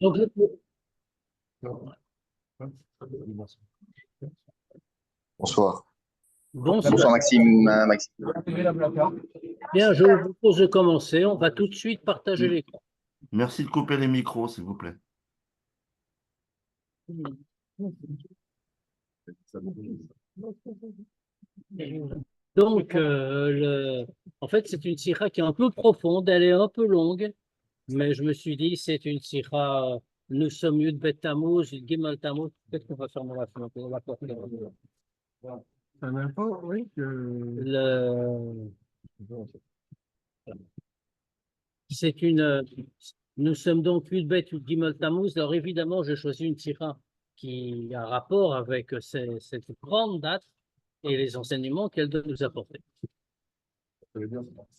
Donc, Bonsoir. bonsoir. Bonsoir Maxime. Maxime. Bien, je vous propose de commencer. On va tout de suite partager l'écran. Merci de couper les micros, s'il vous plaît. Donc, en fait, c'est une sira qui est un peu profonde, elle est un peu longue, mais je me suis dit, c'est une sira, nous sommes Yud Bet Tammuz, Yud Gimel Tammuz, peut-être qu'on va fermer la fenêtre, on va porter. Ça n'a pas, oui, Nous sommes donc Yud Bet Yud Gimel Tammuz. Alors évidemment, j'ai choisi une sira qui a rapport avec cette grande date et les enseignements qu'elle doit nous apporter.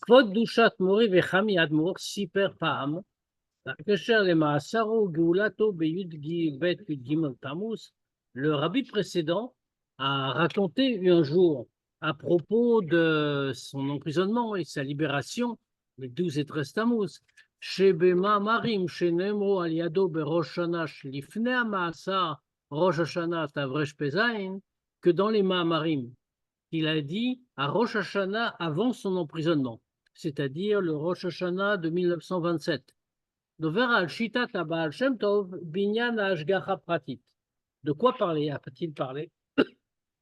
כבוד קדושת מורי וחמי אדמו"ר סיפר פעם, כאשר למאסרו גאולתו בי"ב י"ג תמוז, le rabbi précédent a raconté un jour à propos de son emprisonnement et sa libération, les 12 et 13 Tammuz, שבמאמרים שנאמרו על ידו בראש שנה לפני המאסר, ראש השנה תר"ש פ"ז, que dans les Maamarim, il a dit à Rosh Hashanah avant son emprisonnement, c'est-à-dire le Rosh Hashanah de 1927. Dover al Shitat Baal Shem Tov Binyan Ashgacha Pratit. De quoi a-t-il parlé?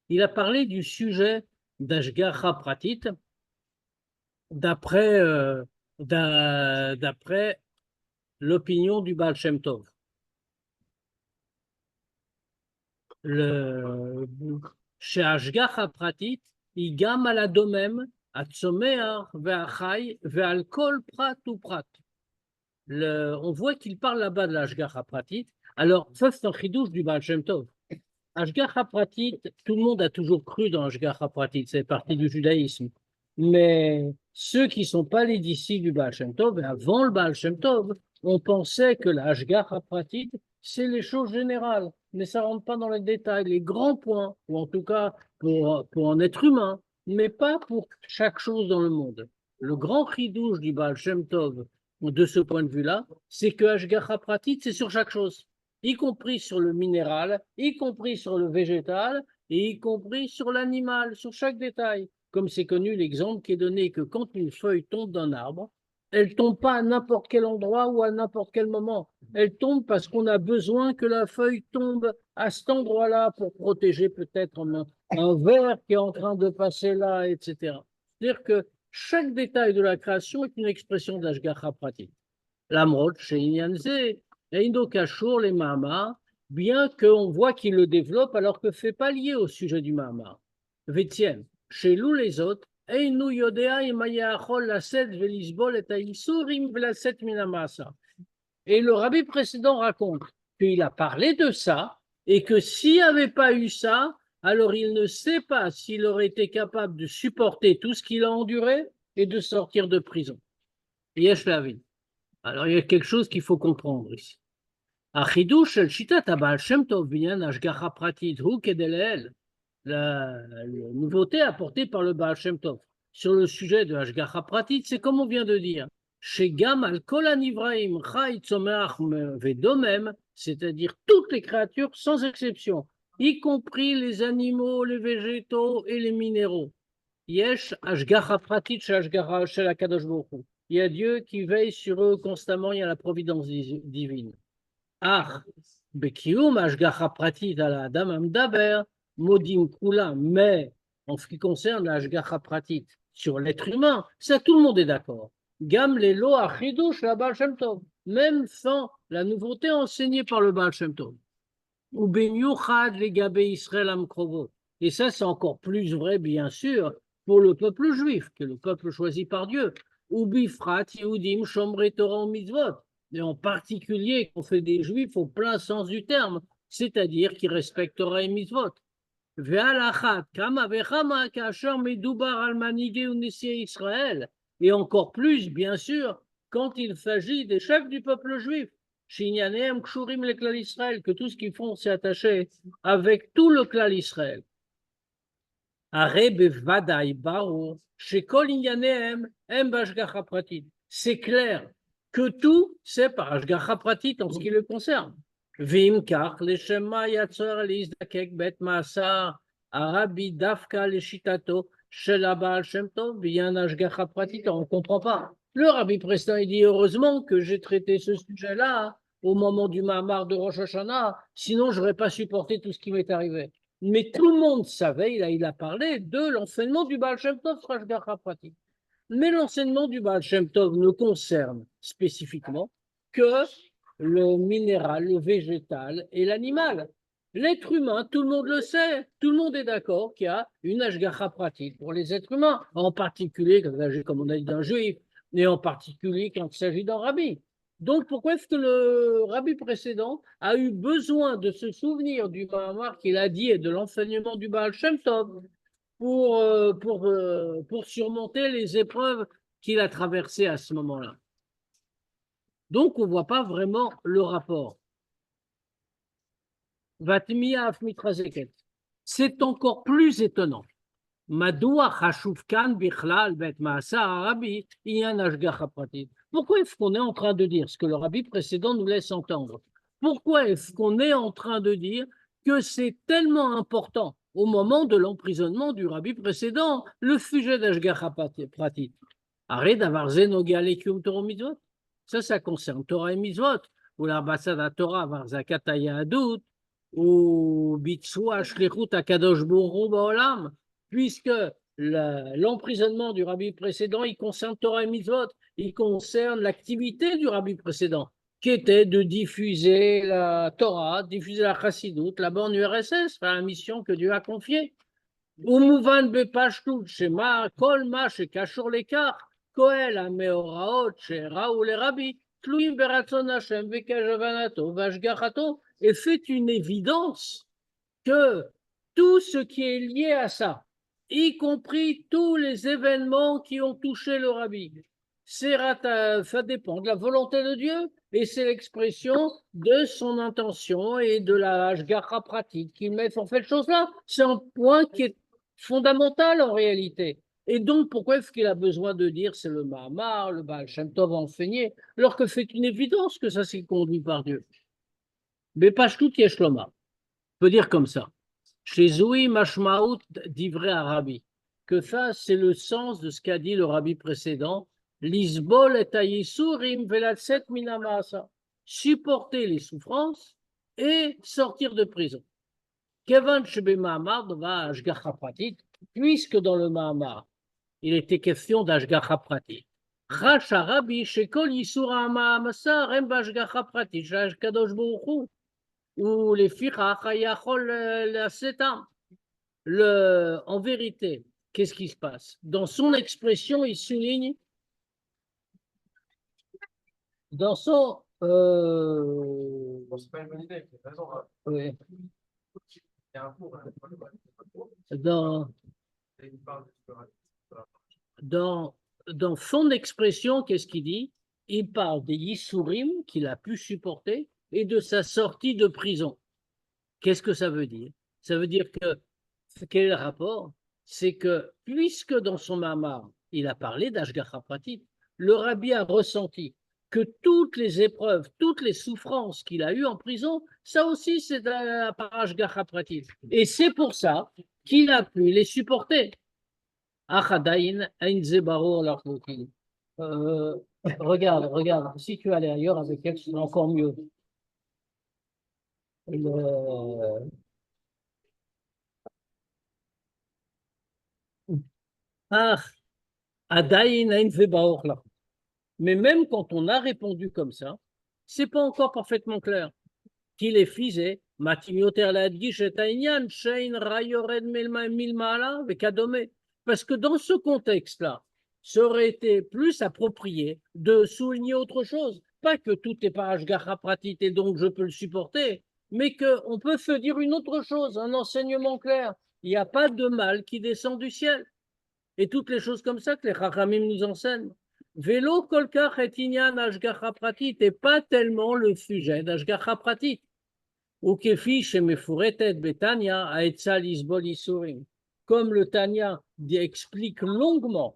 Il a parlé du sujet d'Ashgacha Pratit d'après l'opinion du Baal Shem Tov. שההשגחה פרטית היא גם על הדומם, הצומח והחי ועל כל פרט ופרט. On voit qu'il parle là-bas de l'ashgacha pratit. Alors, ça c'est un chidouche du Baal Shem Tov. Ashgacha pratit, tout le monde a toujours cru dans ashgacha pratit, c'est partie du judaïsme. Mais ceux qui ne sont pas les disciples du Baal Shem Tov, avant le Baal Shem Tov, on pensait que l'ashgacha pratit, c'est les choses générales, mais ça ne rentre pas dans les détails, les grands points, ou en tout cas pour un être humain, mais pas pour chaque chose dans le monde. Le grand chidouche du Baal Shem Tov, de ce point de vue-là, c'est que Ashgacha Pratit, c'est sur chaque chose, y compris sur le minéral, y compris sur le végétal, et y compris sur l'animal, sur chaque détail. Comme c'est connu l'exemple qui est donné que quand une feuille tombe d'un arbre, elle ne tombe pas à n'importe quel endroit ou à n'importe quel moment. Elle tombe parce qu'on a besoin que la feuille tombe à cet endroit-là pour protéger peut-être un ver qui est en train de passer là, etc. C'est-à-dire que chaque détail de la création est une expression d'Ashgacha pratique. L'amrod, chez Inyanze, Eindo Kashour, les Mahamar, bien qu'on voit qu'il le développe alors que ce n'est pas lié au sujet du Mahamar. Vétième, chez nous les autres, Einou Yodea Imayachol Laset Velisbol et Aïsurim Vlaset Minamasa. Et le rabbi précédent raconte qu'il a parlé de ça et que s'il n'y avait pas eu ça, alors il ne sait pas s'il aurait été capable de supporter tout ce qu'il a enduré et de sortir de prison. Yesh Lavin. Alors il y a quelque chose qu'il faut comprendre ici. Achidouche el shitat Baal Shem Tov binyan ashgacha pratit hu kedeleel. La nouveauté apportée par le Baal Shem Tov sur le sujet de ashgacha pratit, c'est comme on vient de dire. Chez Gam al kol anivraim chai tzomeach vedomem, c'est-à-dire toutes les créatures sans exception, y compris les animaux, les végétaux et les minéraux. Yesh ashgacha pratit shashgacha shel HaKadosh Baruch Hu. Il y a Dieu qui veille sur eux constamment, il y a la providence divine. Ah, bekium ashgacha pratit ala adam amdaber modim kula. Mais en ce qui concerne l'ashgacha pratit sur l'être humain, ça tout le monde est d'accord. Gam lelo achidush la Baal Shem Tov, même sans la nouveauté enseignée par le Baal Shem Tov. Ou benyuchad legabe Israël amkrovo. Et ça, c'est encore plus vrai, bien sûr, pour le peuple juif, que le peuple choisi par Dieu. Ou bifrat Yehudim shomrei Torah mitzvot. Et en particulier, qu'on fait des juifs au plein sens du terme, c'est-à-dire qui respectent Torah et mitzvot. Ve'alachat kama vechama kasher medubar al manigei u'nesiei Israël. Et encore plus, bien sûr, quand il s'agit des chefs du peuple juif. Shinyaneem kshurim le klal Israël, que tout ce qu'ils font, c'est attaché avec tout le klal Israël. Are bevadai barur, shekol inyaneem em bashgacha pratit. C'est clair que tout, c'est par Ashgacha Pratit en ce qui le concerne. Vim kach leshema yatzor lizdakek bet maasar arabi dafka leshitato shel Baal Shem Tov v'yan Ashgacha Pratit. On ne comprend pas. Le rabbi précédent, il dit heureusement que j'ai traité ce sujet-là au moment du Mahamar de Rosh Hashanah, sinon je n'aurais pas supporté tout ce qui m'est arrivé. Mais tout le monde savait, il a parlé de l'enseignement du Baal Shem Tov sur Ashgacha Pratit. Mais l'enseignement du Baal Shem Tov ne concerne spécifiquement que le minéral, le végétal et l'animal. L'être humain, tout le monde le sait, tout le monde est d'accord qu'il y a une Ashgacha Pratit pour les êtres humains, en particulier, comme on a dit d'un juif, et en particulier quand il s'agit d'un rabbi. Donc pourquoi est-ce que le rabbi précédent a eu besoin de se souvenir du Mahamar qu'il a dit et de l'enseignement du Baal Shem Tov pour surmonter les épreuves qu'il a traversées à ce moment-là? Donc, on ne voit pas vraiment le rapport. C'est encore plus étonnant. Pourquoi est-ce qu'on est en train de dire ce que le rabbi précédent nous laisse entendre? Pourquoi est-ce qu'on est en train de dire que c'est tellement important au moment de l'emprisonnement du rabbi précédent, le sujet d'Ashgacha Pratit? Arrête d'avoir Zenogia Lekium Torah Mitzvot. Ça concerne Torah et Mitzvot, ou l'ambassade à Torah, Varzakat Yahadut, ou Bitsua Shlichut Akadosh Baruch Hu Ba'olam, puisque l'emprisonnement du rabbi précédent, il concerne Torah et Mitzvot, il concerne l'activité du rabbi précédent, qui était de diffuser la Torah, diffuser la Chassidut, la borne URSS, la mission que Dieu a confiée. Umouvan bepashtut shema kol ma shekashur lekach koel hameoraot sheraou le rabbi tluim beratzon Hashem vekajavanato vashgachato, et fait une évidence que tout ce qui est lié à ça, y compris tous les événements qui ont touché le rabbi, ça dépend de la volonté de Dieu et c'est l'expression de son intention et de la Ashgacha pratique qu'il met en fait de choses-là. C'est un point qui est fondamental en réalité. Et donc, pourquoi est-ce qu'il a besoin de dire c'est le Mahamar, le Baal Shem Tov enseigné, alors que c'est une évidence que ça s'est conduit par Dieu? Mais Pashtut Yeshloma, on peut dire comme ça. Chez Zoui Mashmaout d'ivrei Arabi, que ça c'est le sens de ce qu'a dit le rabbi précédent, Lisbol et Ayisurim velatset minamasa, supporter les souffrances et sortir de prison. Kevan Shebe Mahamar va Ashgacha Pratit, puisque dans le Mahamar, il était question d'Ashgacha Pratit. Rash Arabi Shekol Yisura Mahamasa Rem Ashgacha Pratit, Shashkadosh Baruch Hu. Ou les en vérité, qu'est-ce qui se passe? Dans son expression, il souligne, dans son... c'est pas une bonne idée, tu as raison. Oui. Il y a un cours, dans son expression, qu'est-ce qu'il dit? Il parle des Yissourim qu'il a pu supporter et de sa sortie de prison. Qu'est-ce que ça veut dire? Ça veut dire que, quel est le rapport? C'est que, puisque dans son Mahamar, il a parlé d'Ashgacha Pratit, le rabbi a ressenti que toutes les épreuves, toutes les souffrances qu'il a eues en prison, ça aussi c'est par Ashgacha Pratit. Et c'est pour ça qu'il a pu les supporter. Achadain, Ein Zebaror, regarde, si tu allais ailleurs avec elle, c'est encore mieux. Mais même quand on a répondu comme ça, c'est pas encore parfaitement clair. Qu'il est fisé, parce que dans ce contexte-là, ça aurait été plus approprié de souligner autre chose. Pas que tout est par Ashgacha Pratit et donc je peux le supporter, mais qu'on peut se dire une autre chose, un enseignement clair. Il n'y a pas de mal qui descend du ciel. Et toutes les choses comme ça que les Chachamim nous enseignent. Vélo kolkach et inyan Ashgacha Pratit n'est pas tellement le sujet d'Ashgacha Pratit. Ou kefi shemefuretet betania aetzal isbol isurim. Comme le Tanya explique longuement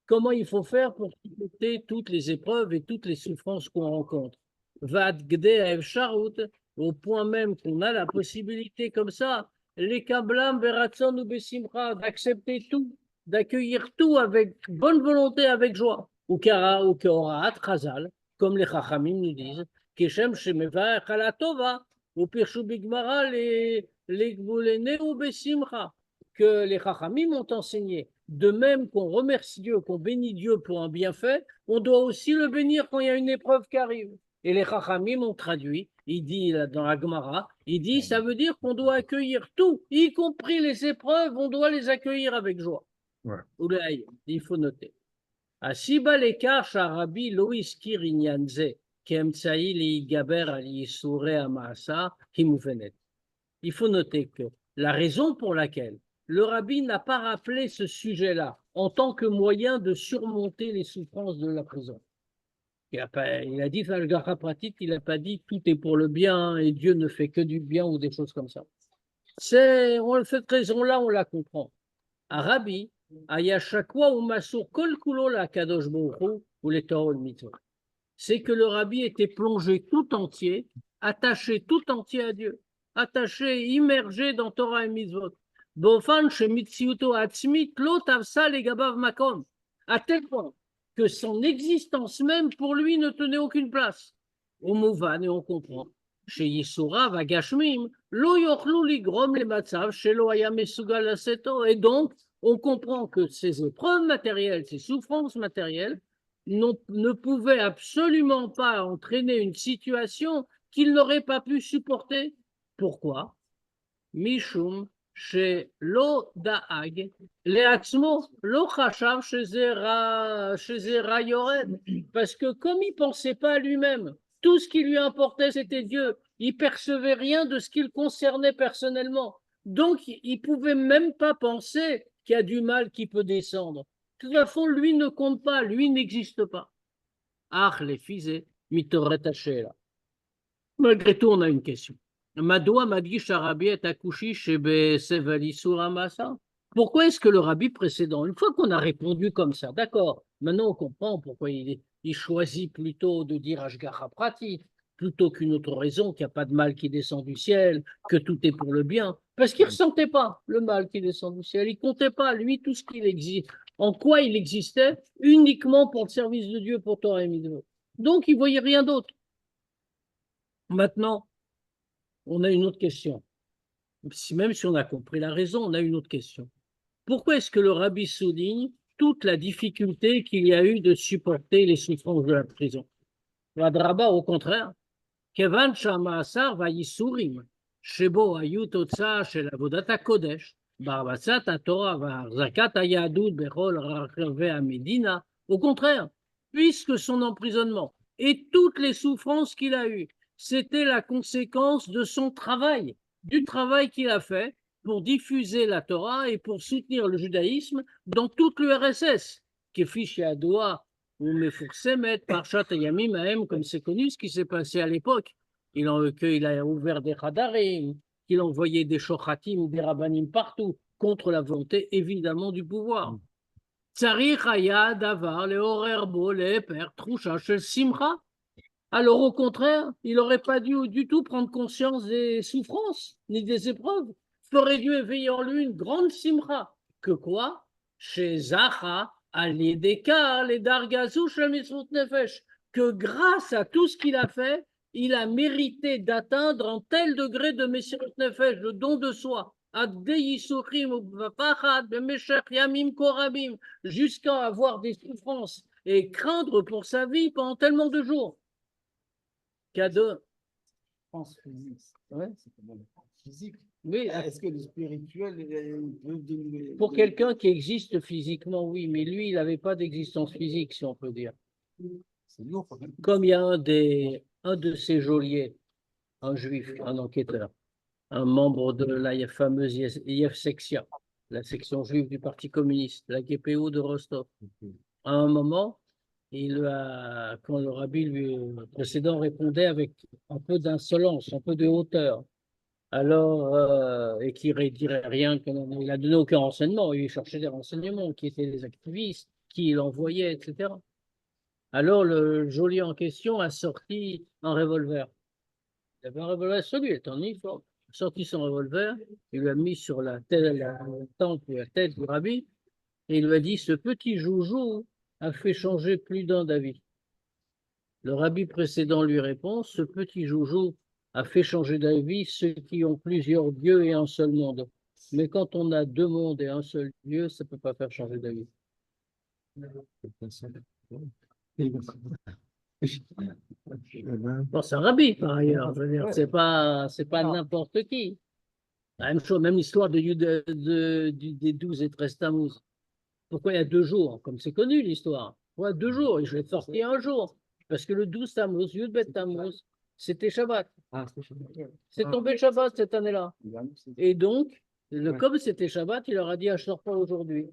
comment il faut faire pour supporter toutes les épreuves et toutes les souffrances qu'on rencontre. Vad gdei efsharut, au point même qu'on a la possibilité comme ça, les kablam beratzon ou besimcha, d'accepter tout, d'accueillir tout avec bonne volonté, avec joie. Ou keoraat chazal, comme les chachamim nous disent, keshem shemeva echala tova, ou pirshu bigmara les gvulene ou besimcha, que les chachamim ont enseigné. De même qu'on remercie Dieu, qu'on bénit Dieu pour un bienfait, on doit aussi le bénir quand il y a une épreuve qui arrive. Et les chachamim ont traduit, il dit dans la Gemara, il dit, ça veut dire qu'on doit accueillir tout, y compris les épreuves, on doit les accueillir avec joie. Ouais. Il faut noter. Asiba lekar sharabi lo iskir inyan ze, keemtsaï ligaber al yisure amaasa himuvenet. Il faut noter que la raison pour laquelle le rabbi n'a pas rappelé ce sujet-là en tant que moyen de surmonter les souffrances de la prison. Il a dit Ashgacha pratique, il n'a pas dit tout est pour le bien et Dieu ne fait que du bien ou des choses comme ça. Cette raison-là, on la comprend. À Rabbi, Ayashakwa ou Masur Kol Kulo la Kadosh Baruch ou les Torah mitzvot. C'est que le rabbi était plongé tout entier, attaché tout entier à Dieu, attaché, immergé dans Torah et mitzvot. Bofan shemitsiuto atzmit lo tavsa legabav makom. À tel point que son existence même pour lui ne tenait aucune place. Au Mouvan, et on comprend. Chez Yisura Vagashmim, lo yochlu ligrom le matzav, chez lo haya mesugal aseto. Et donc, on comprend que ces épreuves matérielles, ces souffrances matérielles, ne pouvaient absolument pas entraîner une situation qu'il n'aurait pas pu supporter. Pourquoi? Mishum chez lo daag, leatzmo lo chachav chez Rayored, parce que comme il pensait pas à lui-même, tout ce qui lui importait c'était Dieu. Il percevait rien de ce qui le concernait personnellement. Donc il pouvait même pas penser qu'il y a du mal qui peut descendre. De toute façon, lui ne compte pas, lui n'existe pas. Ah, les fils, mitoret hashela. Malgré tout, on a une question. Pourquoi est-ce que le rabbi précédent, une fois qu'on a répondu comme ça, d'accord, maintenant on comprend pourquoi il choisit plutôt de dire Ashgacha Pratit, plutôt qu'une autre raison, qu'il n'y a pas de mal qui descend du ciel, que tout est pour le bien, parce qu'il ne ressentait pas le mal qui descend du ciel, il ne comptait pas, lui, tout ce qu'il existe, en quoi il existait, uniquement pour le service de Dieu, pour Torah et Mitzvot. Donc il ne voyait rien d'autre. Maintenant, on a une autre question. Même si on a compris la raison, on a une autre question. Pourquoi est-ce que le rabbi souligne toute la difficulté qu'il y a eu de supporter les souffrances de la prison? L'adraba, au contraire, Kevan Shamaasar Vayisurim, Shebo Ayutotsa Shel Avodat Kodesh, Barbatsat Torah Varzakat Ayadut Bechol Rachave Medina. Au contraire, puisque son emprisonnement et toutes les souffrances qu'il a eues, c'était la conséquence de son travail, du travail qu'il a fait pour diffuser la Torah et pour soutenir le judaïsme dans toute l'URSS. Kefish Yadoua ou Mefoursemet, Parchat Yamim Ahem, comme c'est connu ce qui s'est passé à l'époque. Il a ouvert des Hadarim, qu'il envoyait des Shochatim, des Rabbanim partout, contre la volonté évidemment du pouvoir. Tsarich Haya Davar, le Horerbo, le Eper, Troucha, Shel Simcha. Alors au contraire, il n'aurait pas dû du tout prendre conscience des souffrances, ni des épreuves. Il aurait dû éveiller en lui une grande simcha. Que quoi? Chez Zacha, Aliedeka, les Dargazou, Shemitzvot Nefesh. Que grâce à tout ce qu'il a fait, il a mérité d'atteindre un tel degré de Messirut Nefesh, le don de soi, jusqu'à avoir des souffrances et craindre pour sa vie pendant tellement de jours. Cadeau. Ouais, c'est comme le physique. Oui, Est-ce que le spirituel peut donner... pour quelqu'un qui existe physiquement, oui, mais lui, il n'avait pas d'existence physique, si on peut dire. C'est lourd quand même. Comme il y a un de ces geôliers, un juif, un enquêteur, un membre de la fameuse IF Section, la section juive du Parti communiste, la GPO de Rostov. À un moment, quand le rabbi précédent répondait avec un peu d'insolence, un peu de hauteur, alors, et qui ne dirait rien, il n'a donné aucun renseignement, il cherchait des renseignements, qui étaient des activistes, qui il envoyait, etc. Alors le geôlier en question a sorti un revolver. Il avait un revolver sur lui, il était en uniforme. Il a sorti son revolver, il l'a mis sur la tempe ou la tête du rabbi, et il lui a dit, ce petit joujou a fait changer plus d'un d'avis. Le rabbi précédent lui répond, ce petit joujou a fait changer d'avis ceux qui ont plusieurs dieux et un seul monde. Mais quand on a deux mondes et un seul Dieu, ça ne peut pas faire changer d'avis. Bon, c'est un rabbi par ailleurs, je veux dire, c'est pas n'importe qui. La même chose, même l'histoire des 12 et 13 Tammuz. Pourquoi il y a 2 jours? Comme c'est connu l'histoire. Pourquoi 2 jours? Et je l'ai sorti un jour. Parce que le 12 Tammuz, Yud Bet Tammuz, c'était Shabbat. C'est tombé Shabbat cette année-là. Et donc, comme c'était Shabbat, il leur a dit, ah, je ne sors pas aujourd'hui.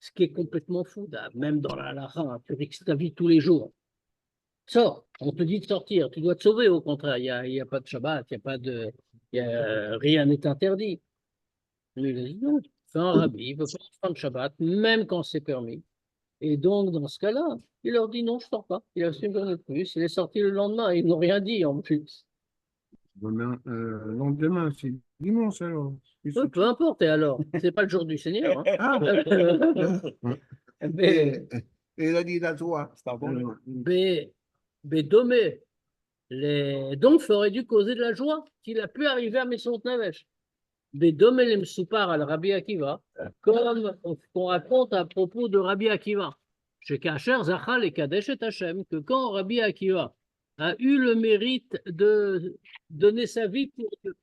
Ce qui est complètement fou, même dans la halakha, tu risques ta vie tous les jours. Sors, on te dit de sortir, tu dois te sauver au contraire, il n'y a pas de Shabbat, rien n'est interdit. Mais il a dit non, c'est un rabbi, il ne veut pas prendre Shabbat, même quand c'est permis. Et donc, dans ce cas-là, il leur dit non, je ne sors pas. Il a reçu une journée de plus, il est sorti le lendemain, ils n'ont rien dit en plus. Lendemain, c'est dimanche alors. Peu importe, et alors, c'est pas le jour du Seigneur. Hein. Ah, Mais, il a dit la joie. Domé, donc, ça aurait dû causer de la joie qu'il a pu arriver à Mesot Navesh. Domé le Msoupar al Rabbi Akiva, comme on raconte à propos de Rabbi Akiva, chez Kacher Zachal et Kadesh et Hachem, que quand Rabbi Akiva a eu le mérite de donner sa vie pour Dieu,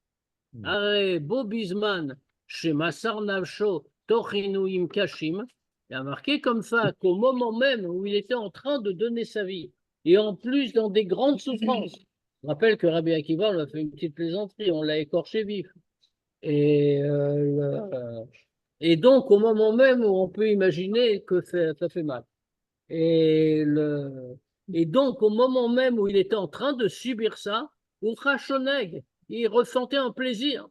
Aré Bobizman, chez Massar Navsho, Tochinuim Kashim, il a marqué comme ça qu'au moment même où il était en train de donner sa vie, et en plus dans des grandes souffrances, je rappelle que Rabbi Akiva, on a fait une petite plaisanterie, on l'a écorché vif. Et donc, au moment même où on peut imaginer que ça fait mal. Et donc, au moment même où il était en train de subir ça, Uchashoneg, il ressentait un plaisir.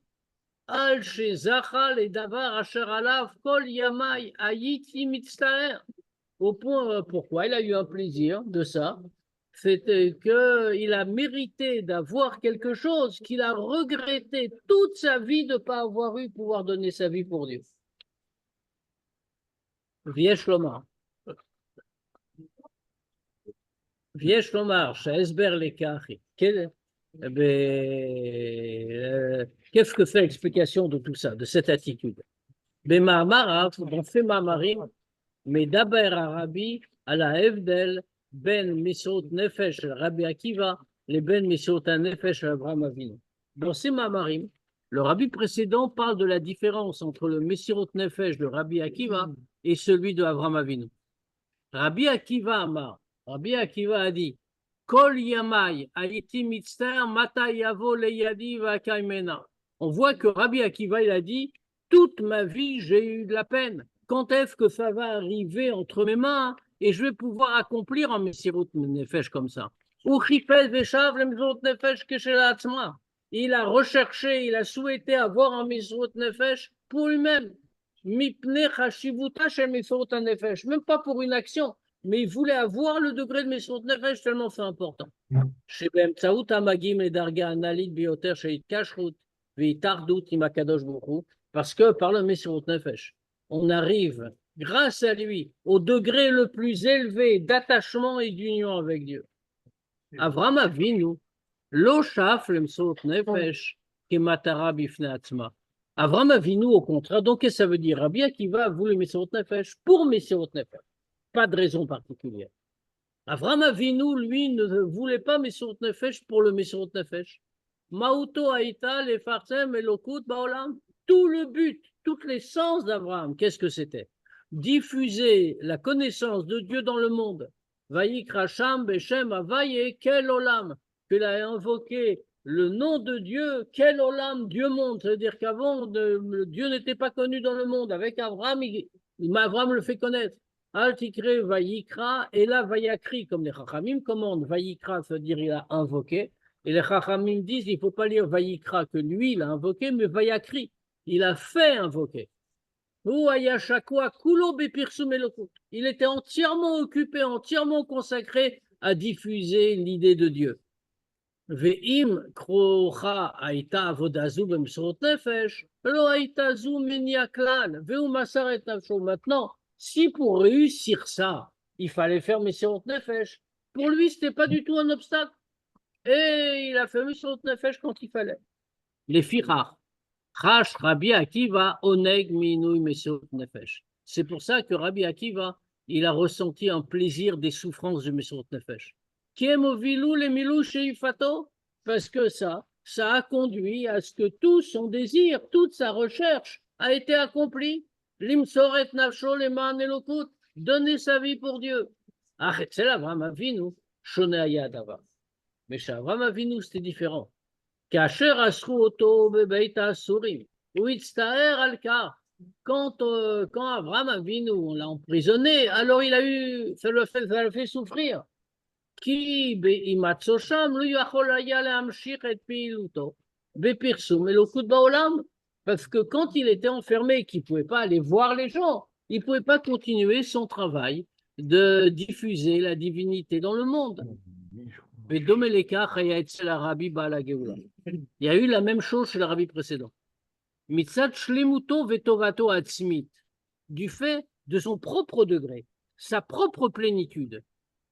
Al Zachal et Davar Asher Alav Kol Yamai Ayiti Mitztaer. Au point, pourquoi il a eu un plaisir de ça? C'était qu'il a mérité d'avoir quelque chose qu'il a regretté toute sa vie de ne pas avoir eu pouvoir donner sa vie pour Dieu. Viesh Lomar. Viesh Lomar, Shaesber Lekachi. Qu'est-ce que fait l'explication de tout ça, de cette attitude? Bema'amarav, dans fait Ma'amarim, mais d'Aber Arabi, à la Evdel, Ben Misot Nefesh, Rabbi Akiva, les Ben Misot Nefesh, Abraham Avinu. Dans ces Mamarim, le rabbi précédent parle de la différence entre le Mesirot Nefesh de Rabbi Akiva et celui de Abraham Avinu. Rabbi Akiva a dit, Kol Yamai, Aiti Mitzter, Mata Yavo Leyadi Vakaimena. On voit que Rabbi Akiva, il a dit, toute ma vie, j'ai eu de la peine. Quand est-ce que ça va arriver entre mes mains et je vais pouvoir accomplir un Mesirut Nefesh comme ça? Il a recherché, il a souhaité avoir un Mesirut Nefesh pour lui-même. Même pas pour une action, mais il voulait avoir le degré de Mesirut Nefesh tellement c'est important. Parce que par le Mesirut Nefesh, on arrive, grâce à lui, au degré le plus élevé d'attachement et d'union avec Dieu. Avraham Avinu, lo shaf le Mesirut Nefesh, ki matara bifnei atzma. Avraham Avinu, au contraire, donc qu'est-ce que ça veut dire? Rabbi Akiva a voulu Mesirut Nefesh pour Mesirut Nefesh, pas de raison particulière. Avraham Avinu, lui, ne voulait pas Mesirut Nefesh pour le Mesirut Nefesh. Mauto Haïta, les Farsem et Lokut Baolam. Tout le but, toute l'essence d'Abraham, qu'est-ce que c'était? Diffuser la connaissance de Dieu dans le monde. Vayikra Sham Beshem Avaye Kel Olam. Qu'il a invoqué le nom de Dieu, Kel Olam, Dieu monde. C'est-à-dire qu'avant, Dieu n'était pas connu dans le monde. Avec Abraham, Abraham le fait connaître. Altikre Vayikra, et là Vayakri, comme les Chachamim commandent. Vayikra, c'est-à-dire il a invoqué. Et les Chachamim disent, il ne faut pas lire Vayikra que lui, il a invoqué, mais Vayakri. Il a fait invoquer. Il était entièrement occupé, entièrement consacré à diffuser l'idée de Dieu. Ve'im krocha haïta avodazu b'mesirut nefesh, lo haïta zu menia klal, ve'u masar et nafsho. Maintenant, si pour réussir ça, il fallait faire mesirut nefesh, pour lui, ce n'était pas du tout un obstacle. Et il a fait mesirut nefesh quand il fallait. Les fichar. Chash Rabbi Akiva oneg minui mesirut nefesh. C'est pour ça que Rabbi Akiva, il a ressenti un plaisir des souffrances du mesirut nefesh. Parce que ça a conduit à ce que tout son désir, toute sa recherche a été accomplie. Limsoret nafsho leman elokut, donner sa vie pour Dieu. Ah, c'est Avraham Avinu, shone ayadavar. Mais chez Avraham Avinu, c'était différent. Kacher asru oto bebeita asurim, ou itztaer al-kar. Quand Avraham Avinu, on l'a emprisonné, alors ça l'a fait souffrir. Ki be'imatso sham, lo yachol haya lehamshich et piluto, bepirsum elokut baolam. Parce que quand il était enfermé, qu'il ne pouvait pas aller voir les gens, il ne pouvait pas continuer son travail de diffuser la divinité dans le monde. Il y a eu la même chose chez le rabbi précédent. Du fait de son propre degré, sa propre plénitude.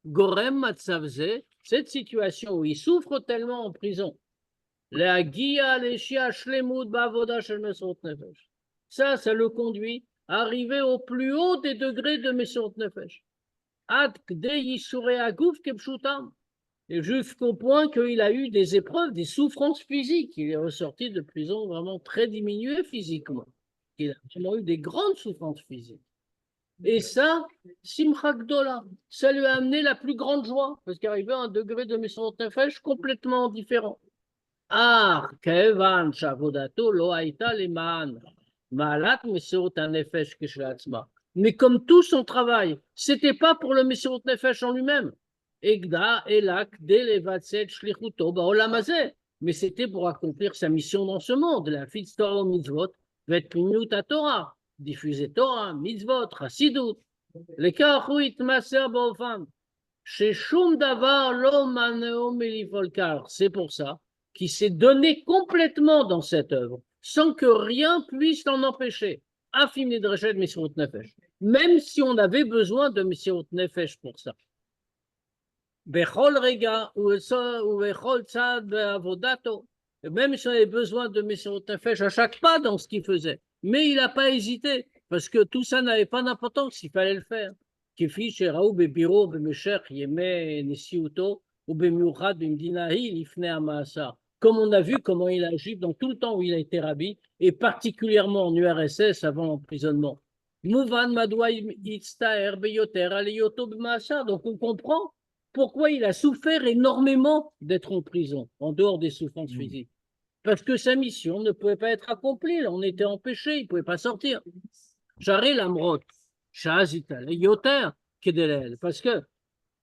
Gorem matzavze, cette situation où il souffre tellement en prison. Ça le conduit à arriver au plus haut des degrés de Mesirut Nefesh. Et jusqu'au point qu'il a eu des épreuves, des souffrances physiques. Il est ressorti de prison vraiment très diminué physiquement. Il a vraiment eu des grandes souffrances physiques. Et ça, Simcha Gdola, ça lui a amené la plus grande joie, parce qu'il arrivait à un degré de Mesirut Nefesh complètement différent. Ah, Kevan Shavodato lo haïta leman malat Mesirut Nefesh keshelatzma. Mais comme tout son travail, c'était pas pour le Mesirut Nefesh en lui-même. Egda elak delevatset shlichuto baolam hazeh. Mais c'était pour accomplir sa mission dans ce monde, la fitz Torah mitzvot, vet pnimiut Torah, diffuser Torah, mitzvot, chassidut. Lekach hu itmaser baofan sheshum davar lo maneo melifol kar. C'est pour ça qui s'est donné complètement dans cette œuvre, sans que rien puisse l'en empêcher. Afim nidreshet Mesirut Nefesh. Même si on avait besoin de Mesirut Nefesh pour ça. Bechol rega ou bechol tzad be'avodato. Même si on avait besoin de Mesirut Nefesh à chaque pas dans ce qu'il faisait. Mais il n'a pas hésité, parce que tout ça n'avait pas d'importance, il fallait le faire. Kifi sheraou bebiro bemeshech yemei nesiuto ou bemiuchad bimdinahi lifnei ha'ma'asar. Comme on a vu comment il agit dans tout le temps où il a été rabbi, et particulièrement en URSS avant l'emprisonnement. Mouvan madoua itztaer beyoter aliyoto b'ma'asar. Donc on comprend pourquoi il a souffert énormément d'être en prison, en dehors des souffrances physiques. Parce que sa mission ne pouvait pas être accomplie, on était empêché, il ne pouvait pas sortir. J'arrête l'amrot, Shazita, Yoter, Kedelel, parce que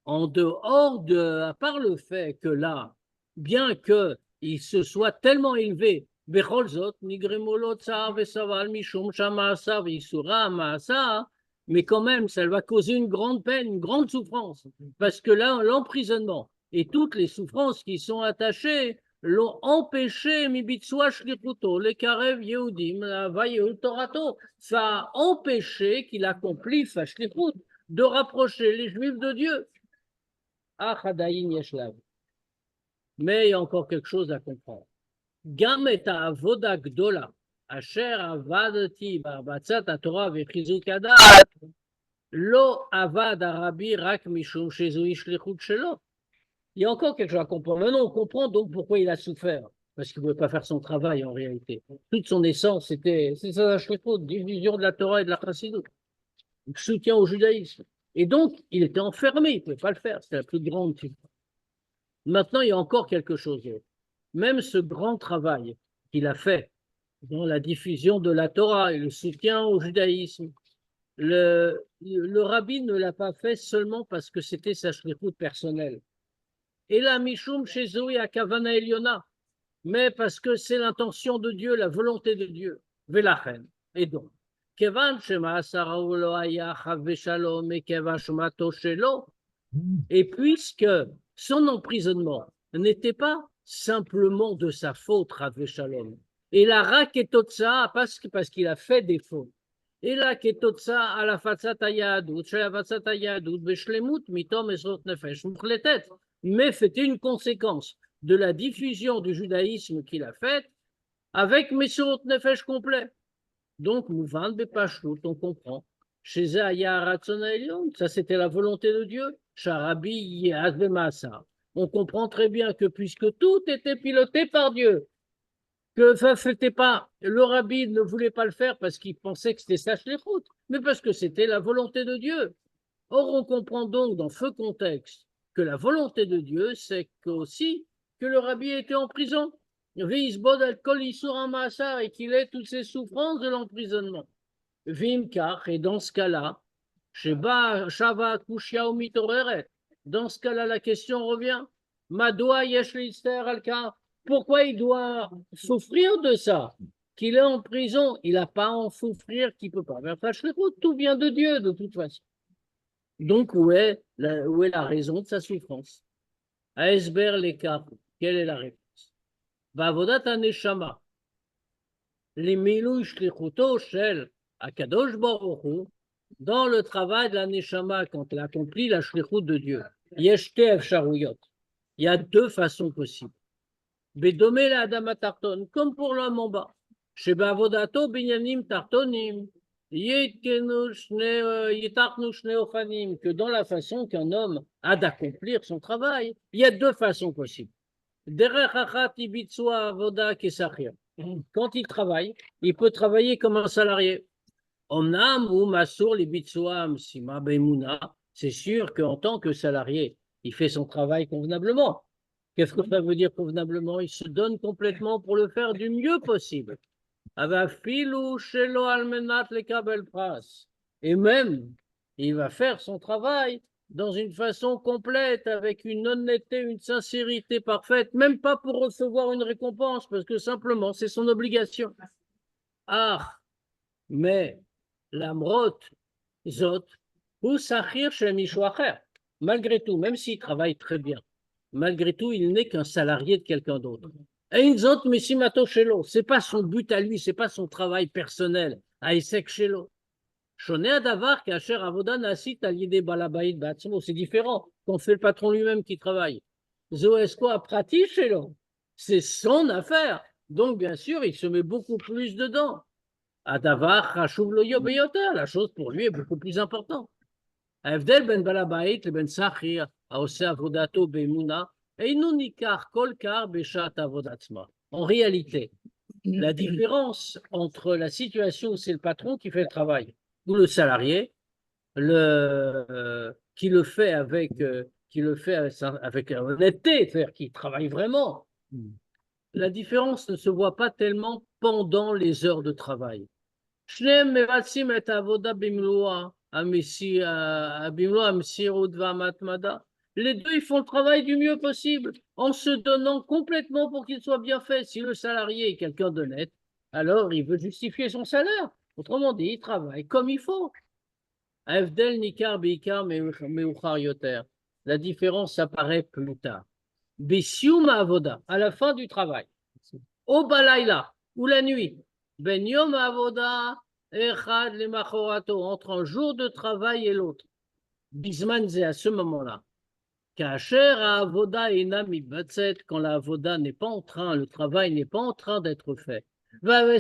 en dehors à part le fait que là, bien qu'il se soit tellement élevé, Becholzot, Nigremolo, Tsar, Vesaval, Mishum, Shamaasa, Visura, Maasa, mais quand même, ça va causer une grande peine, une grande souffrance, parce que là, l'emprisonnement et toutes les souffrances qui sont attachées l'ont empêché, Mibitsua Shlichuto, les Karev Yehudim, Vayehut Torato, ça a empêché qu'il accomplisse sa Shlichut, de rapprocher les Juifs de Dieu. Mais il y a encore quelque chose à comprendre. Gam et avoda gdola, asher avadati batzat Torah vechizuk hadat, lo avad arabi rak mishum shezu shlichut shelo. Il y a encore quelque chose à comprendre. Maintenant, on comprend donc pourquoi il a souffert. Parce qu'il ne pouvait pas faire son travail en réalité. Toute son essence, c'est ça la shlichut, division de la Torah et de la chassidut, soutien au judaïsme. Et donc, il était enfermé, il ne pouvait pas le faire. C'était la plus grande. Maintenant, il y a encore quelque chose d'autre. Même ce grand travail qu'il a fait dans la diffusion de la Torah et le soutien au judaïsme, le rabbi ne l'a pas fait seulement parce que c'était sa shlichut personnelle. Et la mishum chez Zoé à Kavana Eliona, mais parce que c'est l'intention de Dieu, la volonté de Dieu. Velachen. Et donc, כיוון שמאסרו לא היה חס ושלום מכיוון אשמתו שלו, et puisque son emprisonnement n'était pas simplement de sa faute, חס ושלום, אלא רק כתוצאה, parce qu'il a fait des fautes, אלא כתוצאה על הפצת היהדות, שהפצת היהדות בשלמות מתום מסירות נפש מוחלטת, mais c'était une conséquence de la diffusion du judaïsme qu'il a faite avec Mesirat Nefesh complet. Donc, Mouvan Bepashlut, on comprend. Chez Zaya Ratzon Elion, ça c'était la volonté de Dieu. Sharabi Yehaz Bemasa. On comprend très bien que puisque tout était piloté par Dieu, que ça c'était pas, le rabbi ne voulait pas le faire parce qu'il pensait que c'était sa shlichut, mais parce que c'était la volonté de Dieu. Or, on comprend donc dans ce contexte que la volonté de Dieu, c'est aussi que le rabbi était en prison. Et qu'il ait toutes ces souffrances de l'emprisonnement. Et dans ce cas-là, dans ce cas-là, la question revient. Pourquoi il doit souffrir de ça? Qu'il est en prison, il n'a pas à en souffrir, qu'il ne peut pas faire. Tout vient de Dieu, de toute façon. Donc, où est la raison de sa souffrance? Aesber l'écart, quelle est la réponse? בעבודת הנשמה, למילוי שליחותו של הקדוש ברוך הוא, dans le travail de la neshama, quand elle accomplit la shlichut de Dieu, יש שתי אפשרויות, il y a deux façons possibles. בדומה לאדם התחתון, comme pour l'homme en bas, שבעבודתו בעניינים תחתונים, ייתכנו שני אופנים, que dans la façon qu'un homme a d'accomplir son travail, il y a deux façons possibles. Quand il travaille, il peut travailler comme un salarié. C'est sûr qu'en tant que salarié, il fait son travail convenablement. Qu'est-ce que ça veut dire convenablement? Il se donne complètement pour le faire du mieux possible. Et même, il va faire son travail dans une façon complète, avec une honnêteté, une sincérité parfaite, même pas pour recevoir une récompense, parce que simplement, c'est son obligation. Ah, mais l'amrot, zot, ou sachir chez Mishwacher, malgré tout, même s'il travaille très bien, malgré tout, il n'est qu'un salarié de quelqu'un d'autre. Et une zot, mais si mato shelo, c'est pas son but à lui, c'est pas son travail personnel, à Isek shelo. C'est différent quand c'est le patron lui-même qui travaille. C'est son affaire. Donc, bien sûr, il se met beaucoup plus dedans. La chose pour lui est beaucoup plus importante. En réalité, la différence entre la situation où c'est le patron qui fait le travail ou le salarié, qui le fait avec honnêteté, c'est-à-dire qui travaille vraiment. La différence ne se voit pas tellement pendant les heures de travail. Les deux, ils font le travail du mieux possible, en se donnant complètement pour qu'il soit bien fait. Si le salarié est quelqu'un d'honnête, alors il veut justifier son salaire. Autrement dit, il travaille comme il faut. La différence apparaît plus tard. À la fin du travail. Au balayla, ou la nuit. Entre un jour de travail et l'autre. Bismanze, à ce moment-là. Quand la avoda n'est pas en train, le travail n'est pas en train d'être fait. Le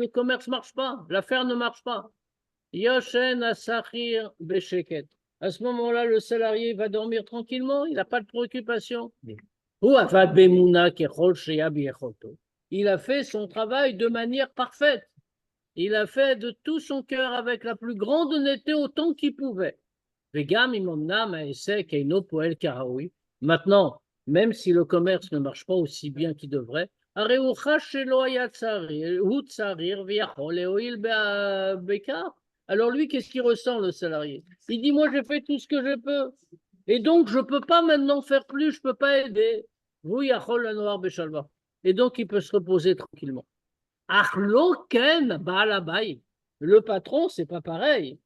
commerce ne marche pas, l'affaire ne marche pas. À ce moment-là, le salarié va dormir tranquillement, il n'a pas de préoccupation. Il a fait son travail de manière parfaite. Il a fait de tout son cœur avec la plus grande honnêteté autant qu'il pouvait. Maintenant, même si le commerce ne marche pas aussi bien qu'il devrait, alors lui, qu'est-ce qu'il ressent, le salarié? Il dit, moi, j'ai fait tout ce que je peux. Et donc, je ne peux pas maintenant faire plus, je ne peux pas aider. Et donc, il peut se reposer tranquillement. Achloken Baalabay. Le patron, c'est pas pareil.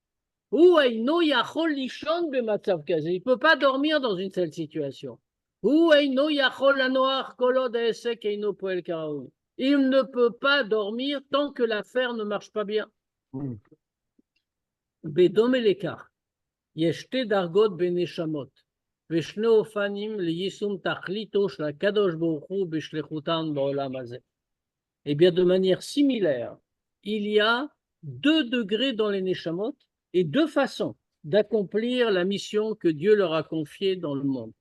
Ou Eino Yachol Lishon Bematzav Kaze. Il ne peut pas dormir dans une telle situation. Ou Eino Yachol Lanoach Kolod Esek Eino Poel Karaoui. Il ne peut pas dormir tant que l'affaire ne marche pas bien. Bedom Elekar. Yeshte Dargot Beneshamot. Veshne Ofanim Liyisum Tachlito Shla Kadosh Bohu Beshlechutan Baolam Hazeh. Eh bien, de manière similaire, il y a 2 degrés dans les Neshamot et 2 façons d'accomplir la mission que Dieu leur a confiée dans le monde.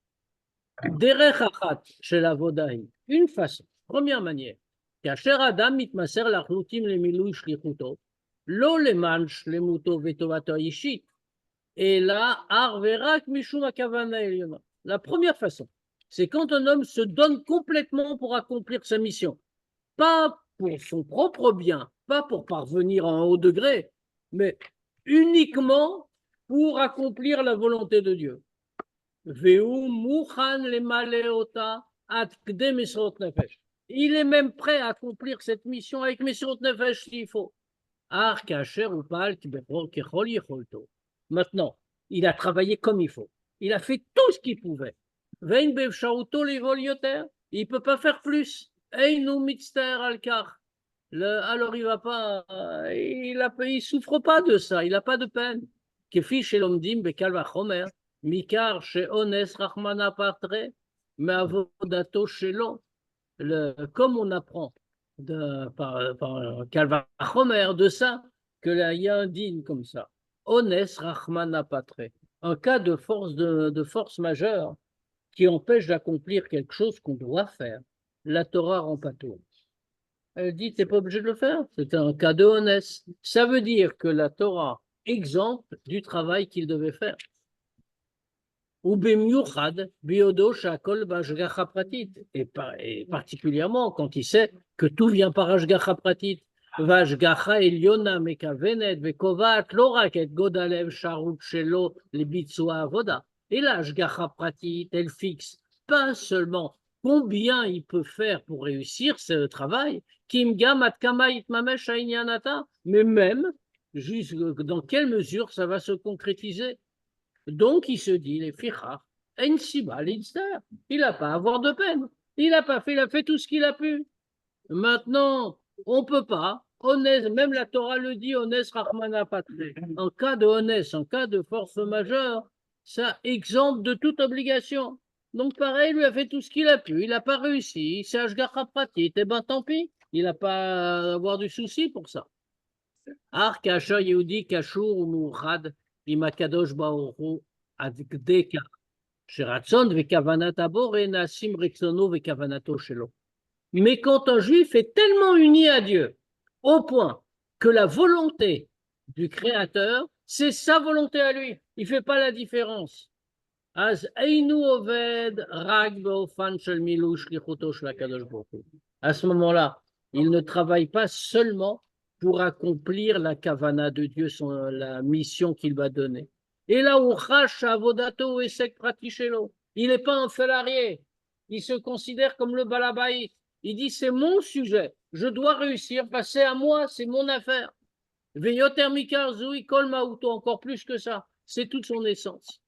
Derech achat shel avodahi, une façon, première manière. Kasher adam mitmaser lachlutim lemilui shlichuto, lo leman shlemuto vetovato ishit, et là, arverak mishum akavana elyona. La première façon, c'est quand un homme se donne complètement pour accomplir sa mission. Pas pour son propre bien, pas pour parvenir en haut degré, mais uniquement pour accomplir la volonté de Dieu. Il est même prêt à accomplir cette mission avec Mesirot Nefesh s'il faut. Maintenant, il a travaillé comme il faut. Il a fait tout ce qu'il pouvait. Il ne peut pas faire plus. Alors il va pas, il souffre pas de ça, il n'a pas de peine. Mikar chez Ones Rahmana Patre, mais avodato shelo. Comme on apprend par Kalva Chomer de ça, qu'il y a un digne comme ça. Ones Rahmana Patre. Un cas de force majeure qui empêche d'accomplir quelque chose qu'on doit faire. La Torah rend pas tout. Elle dit, tu n'es pas obligé de le faire. C'est un cas de honnête. Ça veut dire que la Torah exempte du travail qu'il devait faire. Ou bemiuchad biodo shakol b'ashgacha pratit. Et particulièrement quand il sait que tout vient par ashgacha pratit. V'ashgacha elyona mekavenet vekovat lo rak et godalev sharut shelo lebitzua avoda. Et là, ashgacha pratit, elle fixe pas seulement combien il peut faire pour réussir ce travail, mais même dans quelle mesure ça va se concrétiser. Donc il se dit, les fichar, il n'a pas à avoir de peine. Il n'a pas fait, il a fait tout ce qu'il a pu. Maintenant, on ne peut pas. Honnête, même la Torah le dit, honnête Rahmana Patre. En cas de honnête, en cas de force majeure, ça exempte de toute obligation. Donc pareil, il lui a fait tout ce qu'il a pu, il n'a pas réussi, c'est Ashgacha Pratit, eh ben tant pis, il n'a pas à avoir du souci pour ça. Ar kasha Yehudi kashur umuchad imakadosh baoru adgdeka sheratzon vekavanat abore nasim rexono vekavanato shelo. Mais quand un juif est tellement uni à Dieu, au point que la volonté du Créateur, c'est sa volonté à lui, il ne fait pas la différence. À ce moment-là, il ne travaille pas seulement pour accomplir la kavana de Dieu, la mission qu'il va donner. Et là où avodato et sek pratichelo, il n'est pas un salarié, il se considère comme le balabaï. Il dit c'est mon sujet, je dois réussir, passer à moi, c'est mon affaire. Veyoter mikar zui kol mauto, encore plus que ça, c'est toute son essence.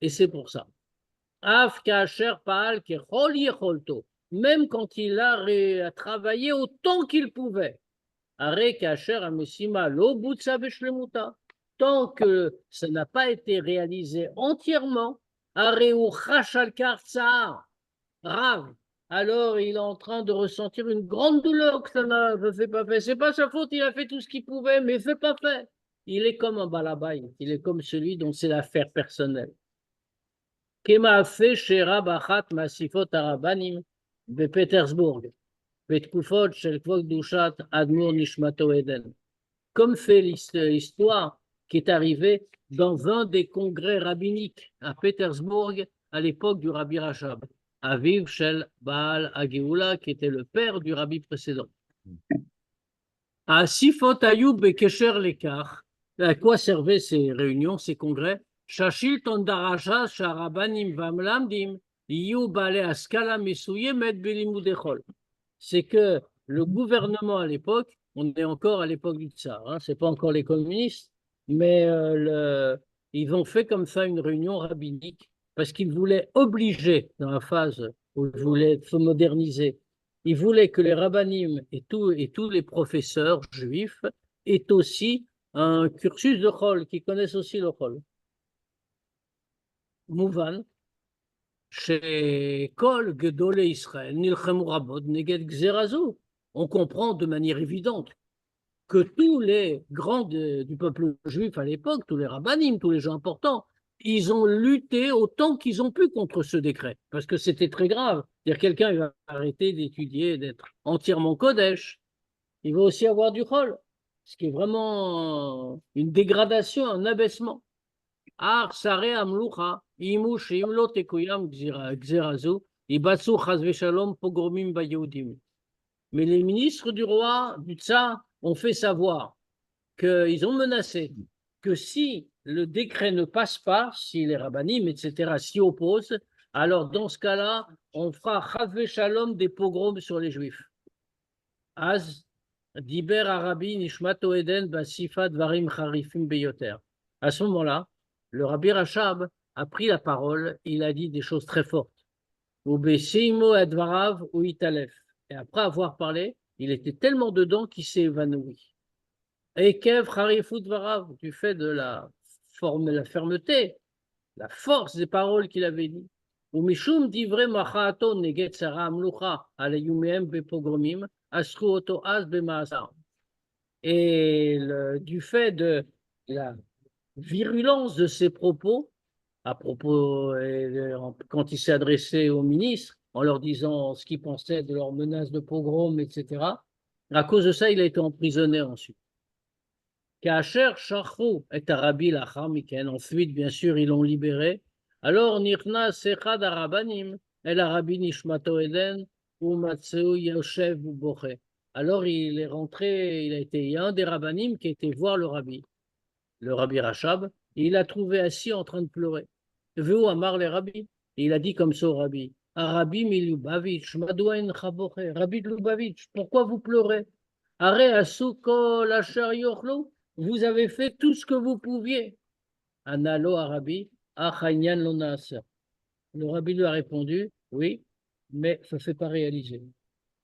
Et c'est pour ça. Même quand il a travaillé autant qu'il pouvait. Tant que ça n'a pas été réalisé entièrement, alors il est en train de ressentir une grande douleur que ça ne fait pas fait. C'est pas sa faute, il a fait tout ce qu'il pouvait, mais il ne fait pas fait. Il est comme un balabaï, il est comme celui dont c'est l'affaire personnelle. Kema fait chez Rabachat Masifot Arabanim de Pétersbourg, Betkufot Shel Kvod Dushat Admur Nishmato Eden. Comme fait l'histoire qui est arrivée dans un des congrès rabbiniques à Pétersbourg à l'époque du Rabbi Rachab, Aviv Shel Baal Agioula, qui était le père du rabbi précédent. À Sifot Ayub Bekesher Lekar. À quoi servaient ces réunions, ces congrès? Shashil Tondaraja Sharabanim Vamlamdim Yu Bale Askala Mesuye Med Belimudechol. C'est que le gouvernement à l'époque, on est encore à l'époque du tsar, hein, c'est pas encore les communistes, mais ils ont fait comme ça une réunion rabbinique parce qu'ils voulaient obliger, dans la phase où ils voulaient se moderniser, ils voulaient que les rabbinim et tous les professeurs juifs aient aussi un cursus de Chol, qui connaissent aussi le Chol. Mouvan, chez Kol Gedolé Israël, Nilchemu Rabot, Neged Gzerazo, on comprend de manière évidente que tous les grands du peuple juif à l'époque, tous les rabbinim, tous les gens importants, ils ont lutté autant qu'ils ont pu contre ce décret, parce que c'était très grave. C'est-à-dire quelqu'un il va arrêter d'étudier, d'être entièrement Kodesh, il va aussi avoir du Chol, ce qui est vraiment une dégradation, un abaissement. Ar Sare Amlucha, Imu Sheim Lo Tekuyam Gzerazu, Ibatsu Chaz Veshalom Pogromim Bayehudim. Mais les ministres du roi, du tsar, ont fait savoir qu'ils ont menacé que si le décret ne passe pas, si les rabbinim, etc., s'y opposent, alors dans ce cas-là, on fera Chazve Shalom des pogroms sur les juifs. Az, Diber Arabi Nishmato Eden Basifa Dvarim Charifim Beyoter. À ce moment-là, le rabbi Rachab a pris la parole, il a dit des choses très fortes. Ou Besimo Advarav ou Italef. Et après avoir parlé, il était tellement dedans qu'il s'est évanoui. Et Kev Harifut Varav, du fait de la fermeté, la force des paroles qu'il avait dit. Ou Mishum Divre Machato Neget Sara Amlucha Alayumeem Bepogromim Asru Oto Az Bemaasar. Et du fait de la virulence de ses propos, à propos, quand il s'est adressé aux ministres, en leur disant ce qu'ils pensaient de leurs menaces de pogrom, etc. À cause de ça, il a été emprisonné ensuite. Kacher Shachru et Arabi Lachamiken, ensuite, bien sûr, ils l'ont libéré. Alors, Nirna Sechad Arabanim, El Arabi Nishmato Eden, ou Matseu Yoshev ou Boche. Alors, il est rentré, il y a un des rabbanim qui était voir le rabbi Rachab, et il l'a trouvé assis en train de pleurer. Veu Amar le rabbi, et il a dit comme ça au rabbi, Rabbi Milubavitch, Madouain Chaboche, Rabbi de Lubavitch, pourquoi vous pleurez? Are Asuko Lachar Yochlo, vous avez fait tout ce que vous pouviez. Analo Arabi, Achaynian Lonas. Le rabbi lui a répondu, oui, mais ça ne s'est pas réalisé.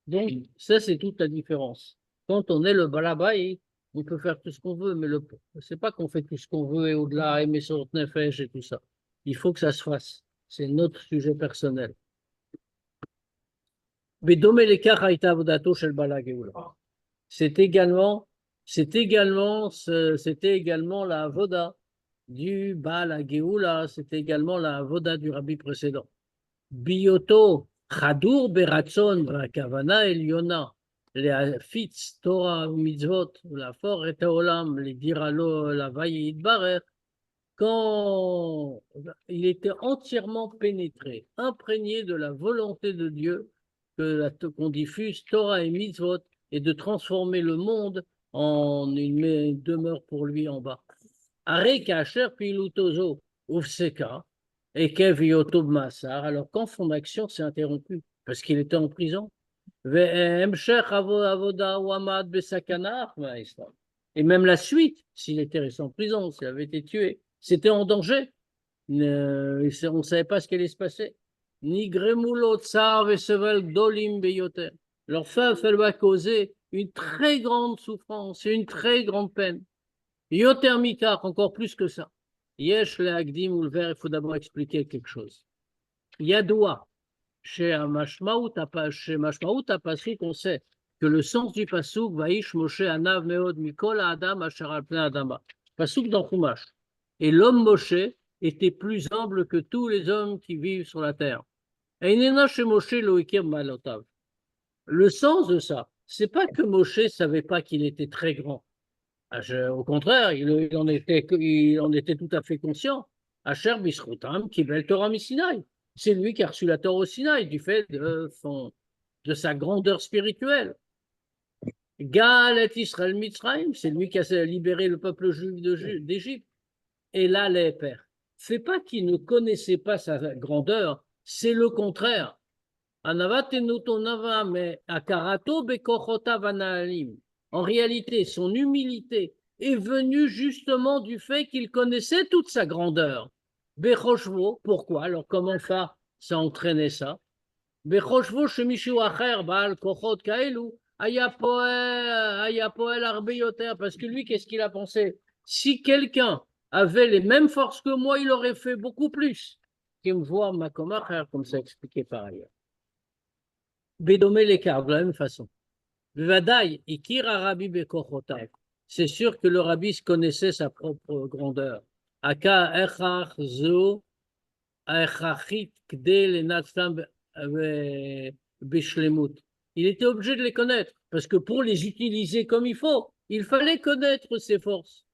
Donc, ça, c'est toute la différence. Quand on est le balabaï, on peut faire tout ce qu'on veut, mais c'est pas qu'on fait tout ce qu'on veut et au-delà, aimer son nefesh et tout ça. Il faut que ça se fasse. C'est notre sujet personnel. C'est également la avoda du Baal Geoula, c'était également la avoda du rabbi précédent. Bioto Chadur Beratson Vakavana Eliona, les Fitz Torah Mitzvot, la For et Olam, les Diralo la Vaïd Barer, quand il était entièrement pénétré, imprégné de la volonté de Dieu, qu'on diffuse Torah et Mitzvot, et de transformer le monde en une demeure pour lui en bas. Are Kacher Pilutozo Ufseka, et Keviotob Massar, alors quand son action s'est interrompue, parce qu'il était en prison, et même la suite, s'il était resté en prison, s'il avait été tué, c'était en danger. On ne savait pas ce qui allait se passer. Leur femme, elle va causer une très grande souffrance et une très grande peine. Yoter mikar, encore plus que ça. Yesh le Agdim ou le ver, il faut d'abord expliquer quelque chose. Yadoua, chez Mashmaout Pasuk, on sait que le sens du Pasuk, Vaïsh Moshe Anav Meod Mikol Adam Asher al Pnei Adama. Pasuk dans Chumash. Et l'homme Moshe était plus humble que tous les hommes qui vivent sur la terre. Et Inena chez Moshe Loïkir Malotav. Le sens de ça, c'est pas que Moshe savait pas qu'il était très grand. Au contraire, il en était tout à fait conscient. Asher Bishrutam Kibel Torah Misinaï. C'est lui qui a reçu la Torah au Sinaï du fait de sa grandeur spirituelle. Gal et Israël Mitzrayim, c'est lui qui a libéré le peuple juif d'Égypte. Et là, les pères. C'est pas qu'il ne connaissait pas sa grandeur, c'est le contraire. Anavatenu tonava, mais akarato bekochotav anaalim. En réalité, son humilité est venue justement du fait qu'il connaissait toute sa grandeur. Bechoshvo, pourquoi? Alors comment ça entraînait ça? Bechoshvo shemishu acher baal kochot kaelu aya poel arbe yoter. Parce que lui, qu'est-ce qu'il a pensé? Si quelqu'un avait les mêmes forces que moi, il aurait fait beaucoup plus. Qui me voit ma comme ça expliqué par ailleurs. Bédomé l'écart, de la même façon. Vadaï, Ikir Arabi Bekochotav. C'est sûr que le rabbi connaissait sa propre grandeur. Aka Echach Zo, Echachit Kde Lenatzlam Beshlemut. Il était obligé de les connaître, parce que pour les utiliser comme il fallait connaître ses forces.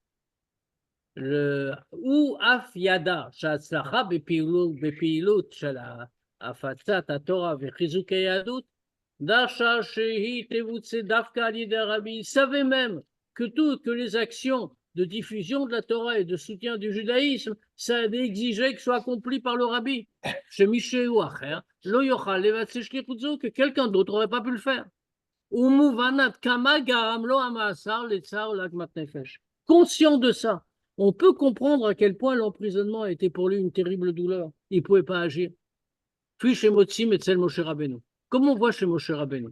Ou Af Yada, Shatzlacha Bepilut, Shala Afatzat Torah Vechizuk Yadut. Il savait même que les actions de diffusion de la Torah et de soutien du judaïsme, ça exigeait que soit accompli par le rabbi. Chez Michel ou Acher, que quelqu'un d'autre n'aurait pas pu le faire. Conscient de ça, on peut comprendre à quel point l'emprisonnement était pour lui une terrible douleur. Il ne pouvait pas agir. Puis chez Motsim et Tzel Moshe Rabbeinu. Comme on voit chez Moshe Rabbeinu,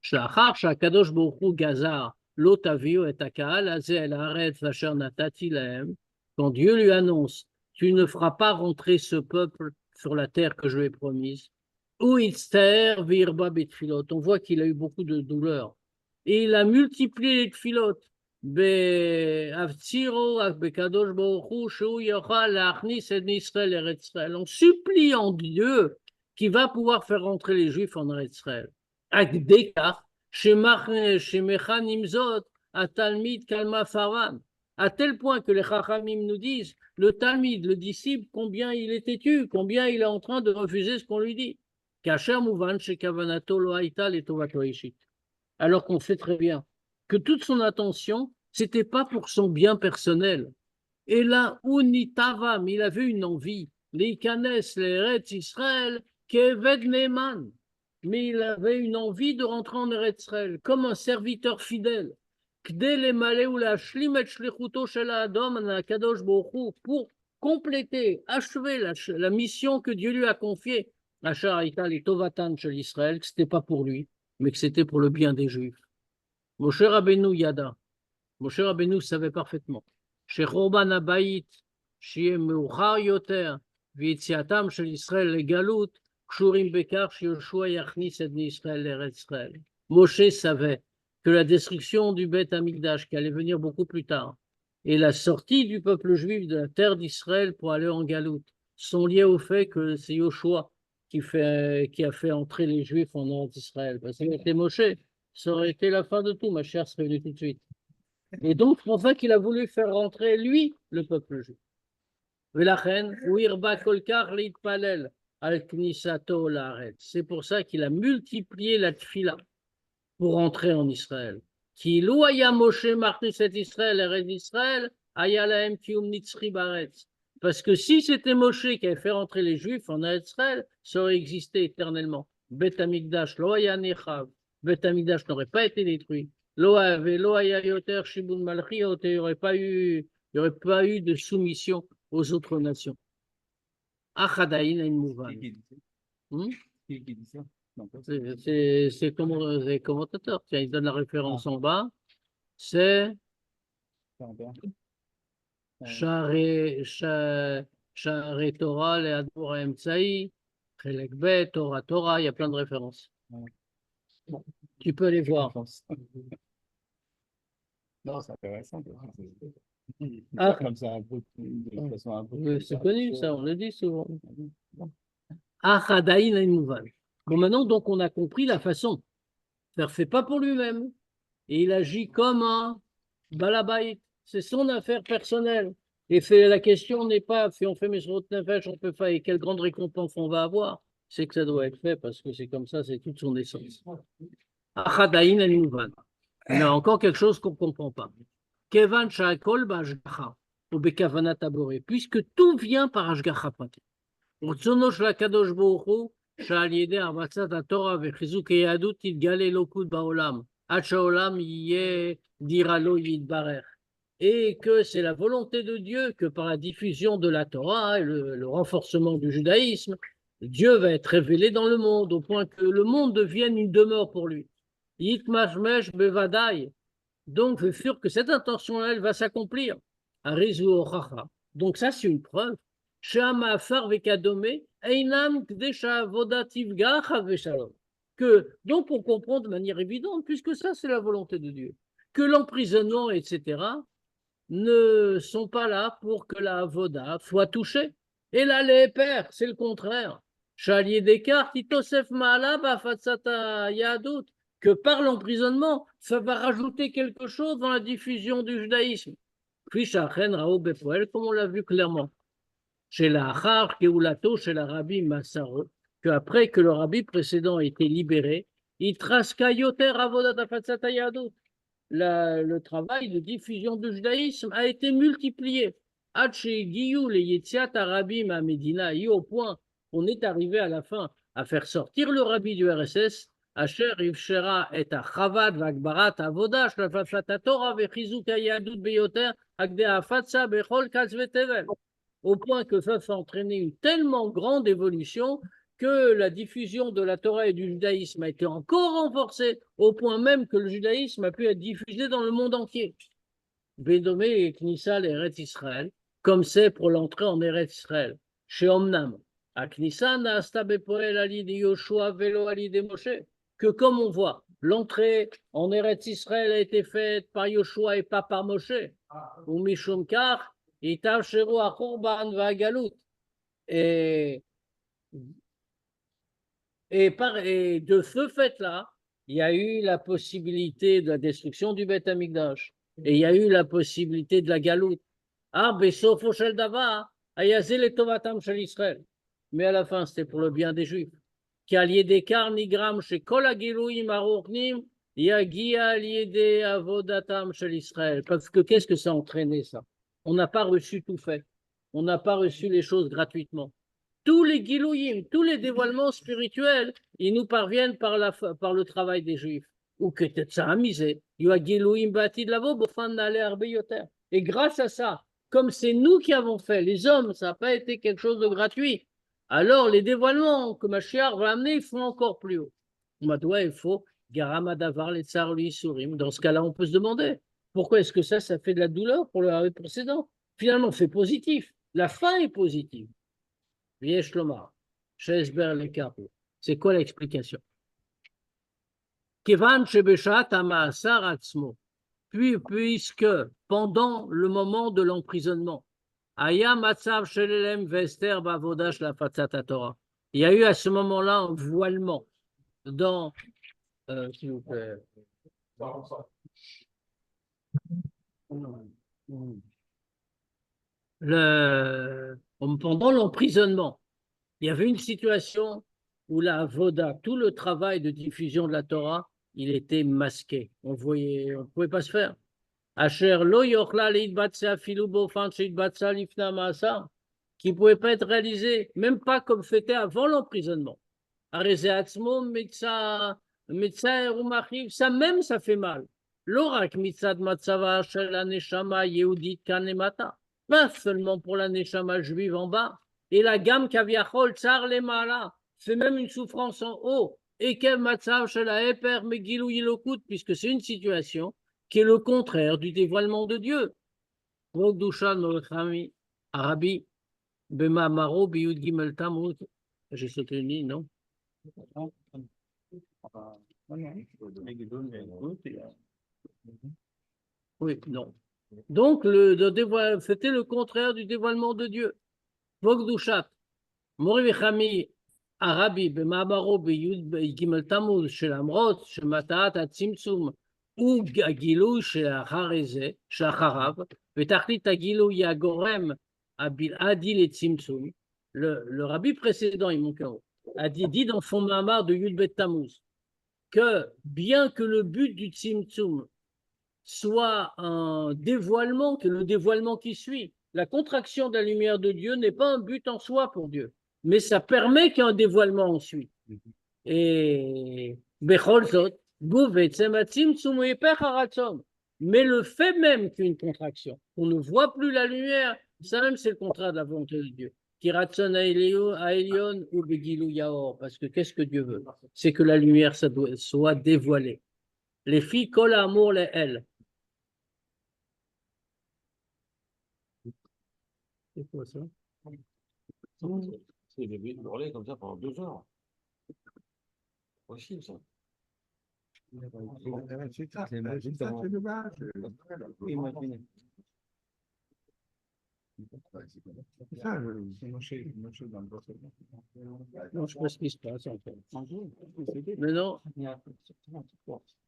Kadosh Baruch Hu Gazar, l'Otavio et Akaal, Azel Haaretz Asher Natati Lahem, quand Dieu lui annonce, tu ne feras pas rentrer ce peuple sur la terre que je lui ai promise, ou Itztaer Virba Betfilot, on voit qu'il a eu beaucoup de douleur. Et il a multiplié les tfilot. En suppliant Dieu qui va pouvoir faire rentrer les Juifs en Israël. À tel point que les Chachamim nous disent, le Talmid, le disciple, combien il est têtu, combien il est en train de refuser ce qu'on lui dit. Alors qu'on sait très bien que toute son attention, c'était pas pour son bien personnel. Et là, Unitavam, il avait une envie, les Kanes, les Eretz Israël, Keved Neman. Mais il avait une envie de rentrer en Eretz Israël comme un serviteur fidèle. Pour compléter, achever la mission que Dieu lui a confiée. Que ce n'était pas pour lui, mais que c'était pour le bien des Juifs. Moshe Rabbeinu Yada. Moshe Rabbeinu savait parfaitement. Chez Chorban Habayit, chez Meuchar Yoter, V'yitziatam shel Israël le Galut, Kshurim Bekar, chez Yoshua Yachnis et Israël l'Eretz Israël. Moshe savait que la destruction du Beth Amikdash, qui allait venir beaucoup plus tard, et la sortie du peuple juif de la terre d'Israël pour aller en Galut sont liés au fait que c'est Yoshua qui a fait entrer les Juifs en Eretz Israël. Parce que c'était Moshe, ça aurait été la fin de tout, ma chère serait venue tout de suite. Et donc, c'est pour ça qu'il a voulu faire rentrer, lui, le peuple juif. C'est pour ça qu'il a multiplié la tfila pour rentrer en Israël. Qui loya Moshe Martus et Israël, Eretz Israël, ayalahem kium nitzri baretz. Parce que si c'était Moshe qui avait fait rentrer les Juifs en Israël, ça aurait existé éternellement. Beth Amikdash, loya nechav. Beth Amikdash n'aurait pas été détruit. Loya yoter shibun malchiot, il n'y aurait pas eu de soumission aux autres nations. Achadaïn a une mouvan. C'est comment les commentateurs. Tiens, ils donnent la référence en bas. C'est Share Torah, le Admor Emtsaï, Chelek Bet, Torah, il y a plein de références. Bon, tu peux les voir. Non, c'est intéressant. Ah. Comme ça, de façon un peu. C'est connu, ça, on le dit souvent. Achadaïn a une mouvan. Bon, maintenant, donc, on a compris la façon. Il ne fait pas pour lui-même. Et il agit comme un balabait. C'est son affaire personnelle. Et la question n'est pas si on fait Mesrot Nefesh, on peut faire et quelle grande récompense on va avoir. C'est que ça doit être fait parce que c'est comme ça, c'est toute son essence. Achadaïn a une mouvan. Il y a encore quelque chose qu'on ne comprend pas. Kevan Shakol Bashgacha, ou Bekavanat Aboré, puisque tout vient par Ashgacha Pratit. Utsonosh la Kadosh Baruch Hu, שעל ידי הרבצת התורה וחיזוק היהדות תתגלה אלוקות בעולם, עד שהעולם יהיה dira lo yitbarech. Et que c'est la volonté de Dieu que par la diffusion de la Torah et le renforcement du judaïsme, Dieu va être révélé dans le monde, au point que le monde devienne une demeure pour lui. Yitmashmesh bevadai. Donc, c'est sûr que cette intention-là, elle va s'accomplir. Arizu ochacha. Donc, ça, c'est une preuve. Shama afar vekadome, einam kdesha vodativga chaveshalom. Que, donc, on comprend de manière évidente, puisque ça, c'est la volonté de Dieu, que l'emprisonnement, etc., ne sont pas là pour que la avoda soit touchée. Et là, les pères, c'est le contraire. Chalier d'écart, Titosef Maala, Bafatsata Yadut, que par l'emprisonnement, ça va rajouter quelque chose dans la diffusion du judaïsme. Puis Shachen Rao Bepoel, comme on l'a vu clairement. Chez la Achar, Keulato, chez la Rabbi Massaro, qu'après que le rabbi précédent a été libéré, il traska Yoter Avodat Afatsata Yadut. Le travail de diffusion du judaïsme a été multiplié. Au point qu'on est arrivé à la fin à faire sortir le rabbi du RSS, Asher Ifshera et Achavad Vagbarat Avoda, Shlafafat Torah Vechizuk Yadut Beyoter, Agde Afatsa Bechol Katzvetevel. Au point que ça a entraîné une tellement grande évolution que la diffusion de la Torah et du judaïsme a été encore renforcée, au point même que le judaïsme a pu être diffusé dans le monde entier. Bédomé et Knissa l'Eretz Israël, comme c'est pour l'entrée en Eretz Israël, chez Omnam. À Knissa, Naasta Bepoel Ali de Yoshua Velo Ali de Moshe, que comme on voit, l'entrée en Eretz Israël a été faite par Yoshua et pas par Moshe. Ou Mishum Kar, Itav Shero Achorban Vagalut. Et de ce fait-là, il y a eu la possibilité de la destruction du Beth Amikdash. Et il y a eu la possibilité de la galoute. Mais à la fin, c'était pour le bien des Juifs. Parce que qu'est-ce que ça a entraîné, ça? On n'a pas reçu tout fait. On n'a pas reçu les choses gratuitement. Tous les gilouyim, tous les dévoilements spirituels, ils nous parviennent par le travail des Juifs. Ou que ça a misé. Et grâce à ça, comme c'est nous qui avons fait, les hommes, ça n'a pas été quelque chose de gratuit, alors les dévoilements que Mashiach va amener, ils font encore plus haut. Madoua, il faut Garamadavar les tsar lui sourim. Dans ce cas-là, on peut se demander pourquoi est-ce que ça fait de la douleur pour le précédent. Finalement, c'est positif. La fin est positive. C'est quoi l'explication? Puisque pendant le moment de l'emprisonnement, il y a eu à ce moment-là un voilement dans s'il vous plaît. Pendant l'emprisonnement, il y avait une situation où la avoda, tout le travail de diffusion de la Torah, il était masqué. On ne pouvait pas se faire. Asher lo yochla leitbatsa filu bofan sheitbatsa lifna ma'asar, qui ne pouvait pas être réalisé, même pas comme c'était avant l'emprisonnement. Areze atzmo mitza erumachiv, ça même ça fait mal. L'orak mitzad matzava shel la neshama yehudit kanemata, pas seulement pour la neshama juive en bas. Et la gamme kaviachol tsar le mala, c'est même une souffrance en haut. Et quel matzav shel la eper megilou yilokut, puisque c'est une situation qui est le contraire du dévoilement de Dieu. Arabi, Bema Maro, Biyud Gimel Tamut. J'ai sauté une ligne, non? Oui, non. Donc, c'était le contraire du dévoilement de Dieu. Vogdushat, Morivichami, Arabi, Bema Maro, Biyud Gimel Tamut, Shelamrot, Shematat, Atzimtsum, ou Gilou Shacharav, Vetachlit Agilou Yagorem Adil et Tzimtzum. Le rabbi précédent, a dit dans son mamar de Yudbet Tammuz que bien que le but du Tzimtzum soit un dévoilement, que le dévoilement qui suit, la contraction de la lumière de Dieu n'est pas un but en soi pour Dieu, mais ça permet qu'il y ait un dévoilement ensuite. Et Bechol Zot, mais le fait même qu'une contraction, on ne voit plus la lumière, ça même c'est le contraire de la volonté de Dieu. Parce que qu'est-ce que Dieu veut? C'est que la lumière soit dévoilée. Les filles, kol amour les elles. C'est quoi ça? C'est des bruits de hurler comme ça pendant 2 heures. Possible, ça. Imaginez. Non, je sais pas ce qui se passe en fait. Mais non,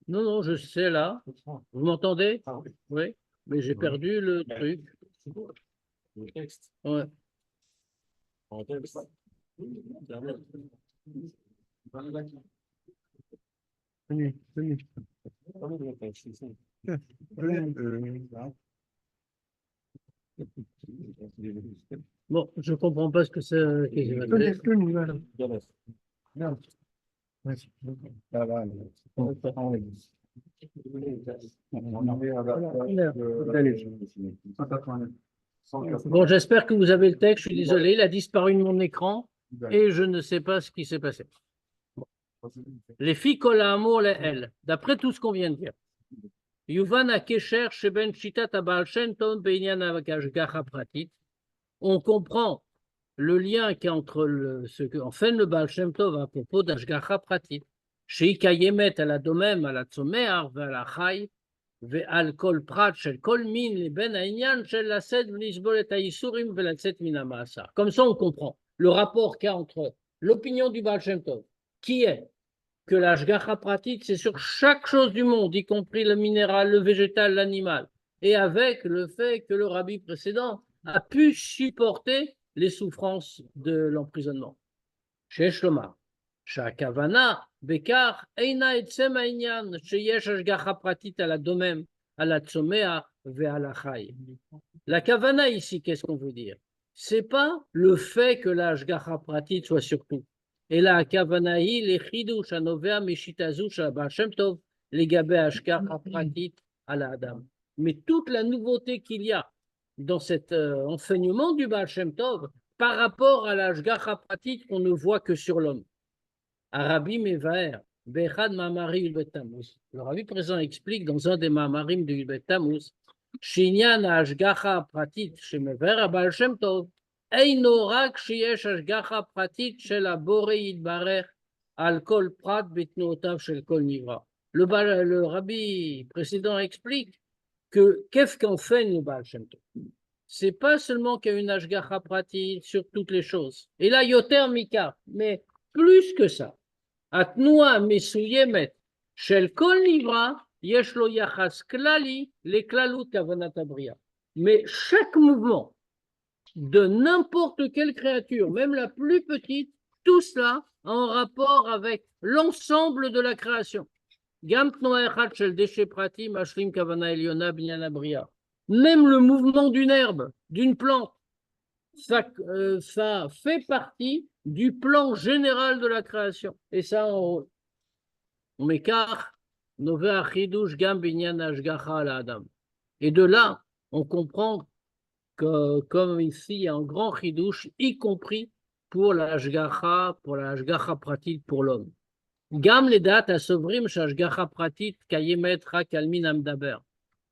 non, je sais là. Vous m'entendez? Oui, mais j'ai perdu le truc. Le texte. Ouais. En texte. Bon, je comprends pas ce que c'est. Bon, j'espère que vous avez le texte. Je suis désolé, il a disparu de mon écran et je ne sais pas ce qui s'est passé. Bon. Les filles kol amour les elles, d'après tout ce qu'on vient de dire. Yuvan Akesher Sheben Shitat Abal Shem Tov Beinyan Hashgacha Pratit. On comprend le lien qui est entre ce qu'en fait le Baal Shem Tov à propos d'Hashgacha Pratit. Sheika Yemet al Adomem al Atzomeach ve'al Achai ve'al Kol Prat shel Kol Min leben ha'inyan shel Lased v'lisbol et ha'yisurim ve'latzet min ha'ma'asar. Comme ça on comprend le rapport qu'il y a entre l'opinion du Baal Shem Tov qui est que l'Hashgacha Pratit, c'est sur chaque chose du monde, y compris le minéral, le végétal, l'animal, et avec le fait que le rabbi précédent a pu supporter les souffrances de l'emprisonnement. Chez Shlomar, Shakavana, Bekar, Eina etzem ha'inyan, sheyesh Hashgacha Pratit à la domem, à la tzomea, ve'à la chai. La kavana ici, qu'est-ce qu'on veut dire? C'est pas le fait que la Hashgacha Pratit soit sur tout. Et la kavanahi les chidush anovea meshitazu shel Shem Tov les gabé Hashgacha Pratit à la Adam. Mais toute la nouveauté qu'il y a dans cet enseignement du Baal Shem Tov par rapport à la Hashgacha Pratit qu'on ne voit que sur l'homme. Arabi Mevaer, Bechad Mamari Yulbet Tammuz. Le rabbi présent explique dans un des Mamarim de Yulbet Tammuz, Shinyan Hashgacha Pratit Shemever Baal Shem Tov. אינו רק שיש השגחה פרטית של הבורא יתברך על כל פרט בתנועותיו של כל נברא. Le rabbi précédent explique que qu'est-ce qu'en fait le Baal Shem Tov? C'est pas seulement qu'il y a une hashgacha pratique sur toutes les choses. Et là, yoter mika, mais plus que ça. Atnoua mesuyemet shel kol nivra yesh lo yachas klali le klalut kavanat abria. Mais chaque mouvement de n'importe quelle créature, même la plus petite, tout cela en rapport avec l'ensemble de la création. Même le mouvement d'une herbe, d'une plante, ça fait partie du plan général de la création. Et ça, on m'écarte. Et de là, on comprend que, comme ici, il y a un grand chidouche, y compris pour la hashgacha pratit pour l'homme. Gam les dates à sovrim hashgacha pratit kayemet rak almin amdaber.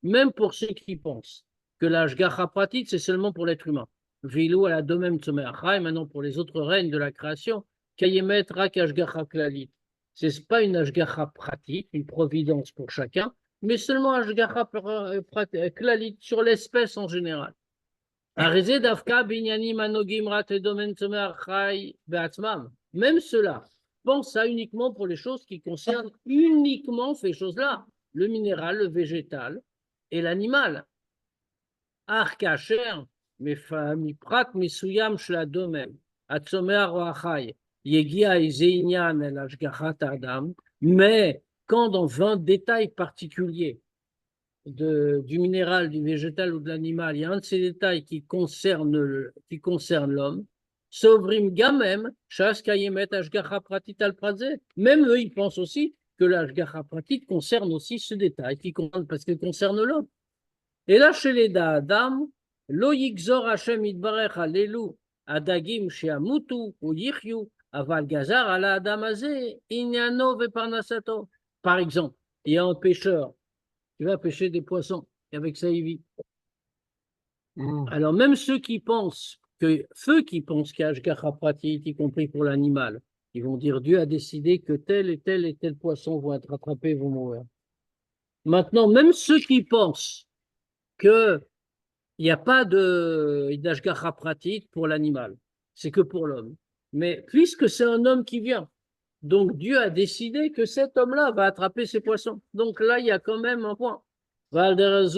Même pour ceux qui pensent que la hashgacha pratit c'est seulement pour l'être humain. Vilou à la domem tzomeachai, maintenant pour les autres règnes de la création, kayemet rak hashgacha klalit. C'est pas une hashgacha pratit, une providence pour chacun, mais seulement hashgacha klalit sur l'espèce en général. Même cela pense ça uniquement pour les choses qui concernent uniquement ces choses-là, le minéral, le végétal et l'animal. Mais quand dans un détail particulier du minéral, du végétal ou de l'animal, il y a un de ces détails qui concerne l'homme, Sovrim Gamem, Shas Kayemet Ashgacha Pratit al Pradze. Même eux, ils pensent aussi que l'Ashgacha Pratit concerne aussi ce détail, parce qu'il concerne l'homme. Et là, chez les Da'adam, Lo Yigzor Hashem Yitbarech Alelu Adagim Sheamutu ou Yichyu Aval Gazar Ala Adam Azeh Inyano Veparnasato. Par exemple, il y a un pêcheur qui va pêcher des poissons et avec ça il vit. Alors même ceux qui pensent qu'il y a Ashgacha Pratit, y compris pour l'animal, ils vont dire Dieu a décidé que tel et tel et tel poisson vont être attrapés et vont mourir. Maintenant, même ceux qui pensent qu'il n'y a pas d'Ashgacha Pratit pour l'animal, c'est que pour l'homme. Mais puisque c'est un homme qui vient, donc Dieu a décidé que cet homme-là va attraper ces poissons. Donc là, il y a quand même un point. La même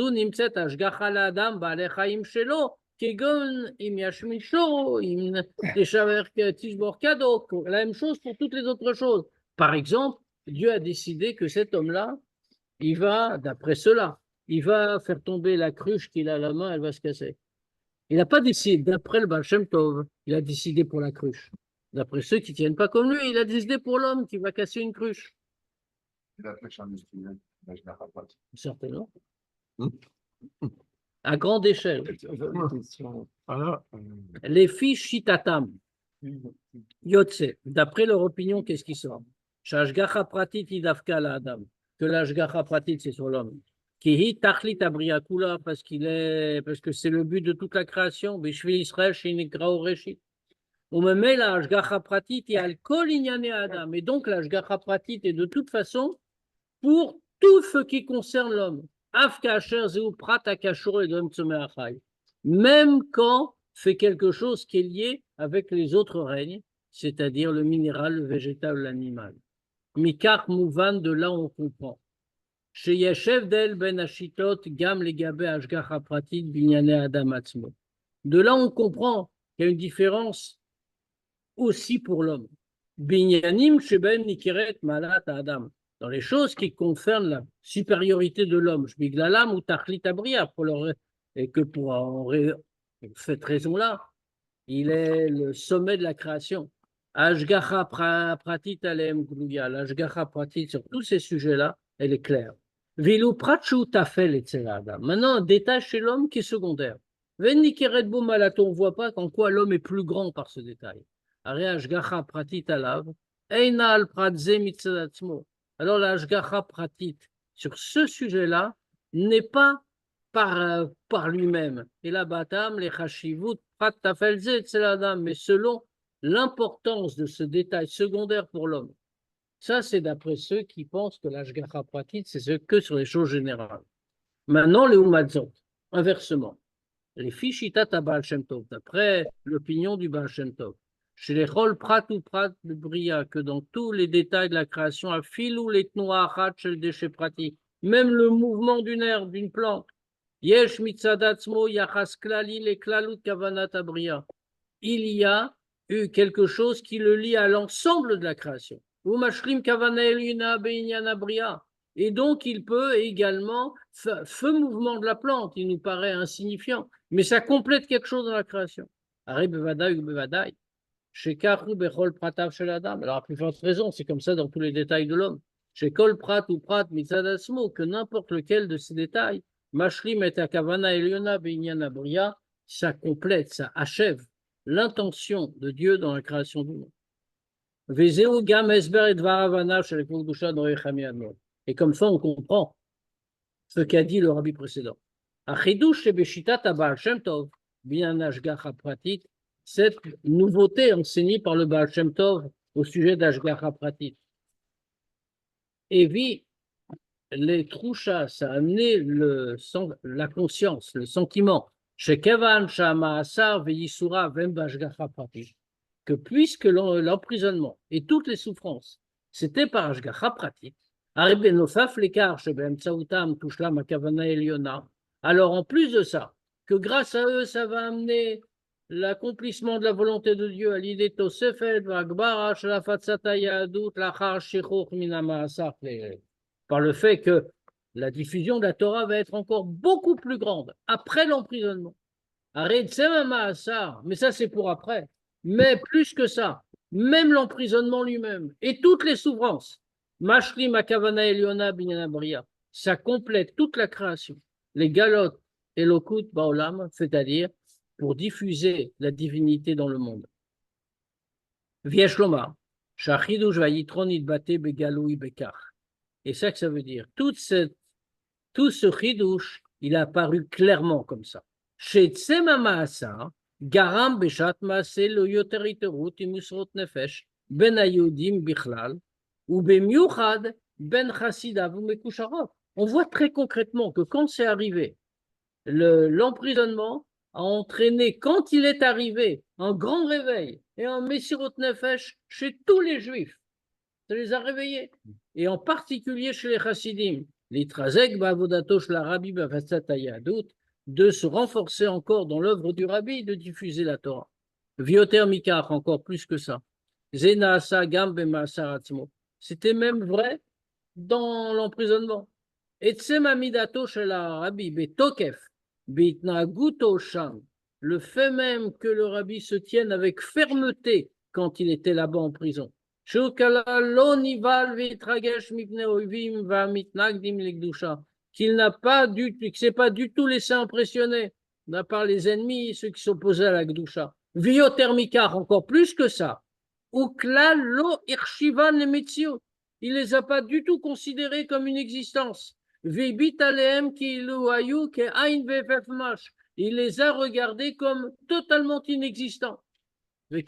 chose pour toutes les autres choses. Par exemple, Dieu a décidé que cet homme-là, il va, d'après cela, il va faire tomber la cruche qu'il a à la main, elle va se casser. Il n'a pas décidé, d'après le Baal Shem Tov, il a décidé pour la cruche. D'après ceux qui ne tiennent pas comme lui, il a décidé pour l'homme qui va casser une cruche. La pêche industrielle, l'Ashgacha Pratit. Certainement. À grande échelle. Alors, Les fiches Shitatam, Yotse, d'après leur opinion, qu'est-ce qui sort? Shashgacha Pratit idafka la Adam, que l'Ashgacha Pratit c'est sur l'homme. Kihi Tachlit Abriakula, parce que c'est le but de toute la création. Bishvil Israël, Shinikra Oreshit. On me met la Ashgacha Pratit et Alkol Inyane Adam. Et donc la Ashgacha Pratit est de toute façon pour tout ce qui concerne l'homme. Même quand fait quelque chose qui est lié avec les autres règnes, c'est-à-dire le minéral, le végétal, l'animal. Mikar Mouvan, de là on comprend. Chez Yeshev Del Ben Ashitot, Gam Legabe Ashgacha Pratit, Binyane Adam Atzmo. De là on comprend qu'il y a une différence aussi pour l'homme. Binyanim Sheben Nikeret Malat Adam. Dans les choses qui concernent la supériorité de l'homme, Shbiglalam ou Tachlit Abria, et que pour cette raison-là, il est le sommet de la création. Ashgacha Pratit Alem Gluya, l'Ashgacha Pratit sur tous ces sujets-là, elle est claire. Vilu Pratshu Tafel et Adam. Maintenant, un détail chez l'homme qui est secondaire. Venikeret Boumalato, on ne voit pas qu'en quoi l'homme est plus grand par ce détail. Are Ashgacha Pratit Alav, Einal Pratze Mitzadatzmo. Alors la Ashgacha Pratit, sur ce sujet-là, n'est pas par lui-même. Et la Batam, les Chashivut, Prat Tafelze, etc. Mais selon l'importance de ce détail secondaire pour l'homme. Ça, c'est d'après ceux qui pensent que l'Ashgacha Pratit, c'est que sur les choses générales. Maintenant, les Umadzot, inversement. Les Fishitat à Baal Shem Tov, d'après l'opinion du Baal Shem Tov. Chez les Chol Prat ou Prat de Bria, que dans tous les détails de la création, à filou les Tnoachat chez le déchet pratique, même le mouvement d'une herbe, d'une plante, Yesh Mitzadatzmo Yachas Klali le Klalut Kavanat Abria. Il y a eu quelque chose qui le lie à l'ensemble de la création. Ou Mashlim Kavana Elina Beinyan Abria. Et donc, il peut également, ce mouvement de la plante, il nous paraît insignifiant, mais ça complète quelque chose dans la création. Arib Bevadai ou Bevadai. Chez Karou Bechol Pratav chez l'Adam. Alors, à plus forte raison, c'est comme ça dans tous les détails de l'homme. Chez Kol Prat ou Prat Mitzadasmo, que n'importe lequel de ces détails, Mashlim et Akavana Eliona Beinyan Abria, ça complète, ça achève l'intention de Dieu dans la création du monde. Vezeu Gam Esber et Dvaravana chez les Kudusha Noéchami Admon. Et comme ça, on comprend ce qu'a dit le rabbi précédent. Achidouche chez Beshitat Abal Shem Tov, bien Ashgacha Pratit, cette nouveauté enseignée par le Baal Shem Tov au sujet d'Ashgacha Pratit. Et vit les trouchas, ça a amené la conscience, le sentiment, chez Kevan, Shama, Asar, Veyisura, Vem Ashgacha Pratit, que puisque l'emprisonnement et toutes les souffrances, c'était par Ashgacha Pratit, alors en plus de ça, que grâce à eux, ça va amener l'accomplissement de la volonté de Dieu à l'idée Tosefet, par le fait que la diffusion de la Torah va être encore beaucoup plus grande après l'emprisonnement. Mais ça c'est pour après. Mais plus que ça, même l'emprisonnement lui-même et toutes les souffrances, Mashlim Akavana Eliona Binyana Bria, ça complète toute la création. Les galotes et l'okut baolam, c'est-à-dire pour diffuser la divinité dans le monde. Viesh Lomar, Shachidush Vayitron Idbate Begaloui Bekar. Et ça que ça veut dire. Tout ce chidouche, il a apparu clairement comme ça. Chez Tsema Maasa, Garam Beshat Maase Lo Yoter Iterut Imusrot Nefesh, Ben Ayudim Bichlal, ou Bemiuchad, Ben Chassidav ou Mekusharov. On voit très concrètement que quand c'est arrivé, l'emprisonnement a entraîné, quand il est arrivé, un grand réveil et un Messirot Nefesh chez tous les Juifs. Ça les a réveillés. Et en particulier chez les Chassidim, les Trazek, Ba'avodato, la Rabbi, Bafatzat Ayadut, de se renforcer encore dans l'œuvre du Rabbi, de diffuser la Torah. Vioter Mikach, encore plus que ça. Zena Asa Gam Bema'asaratzmo. C'était même vrai dans l'emprisonnement. Et Tsemamidato chez la Rabbi, Betokef, Bitnaguto Sham. Le fait même que le Rabbi se tienne avec fermeté quand il était là-bas en prison. Qu'il n'a pas qu'il s'est pas du tout laissé impressionner par les ennemis, ceux qui s'opposaient à la Gdusha. Viothermikar, encore plus que ça. Il les a pas du tout considérés comme une existence. Il les a regardés comme totalement inexistants. Et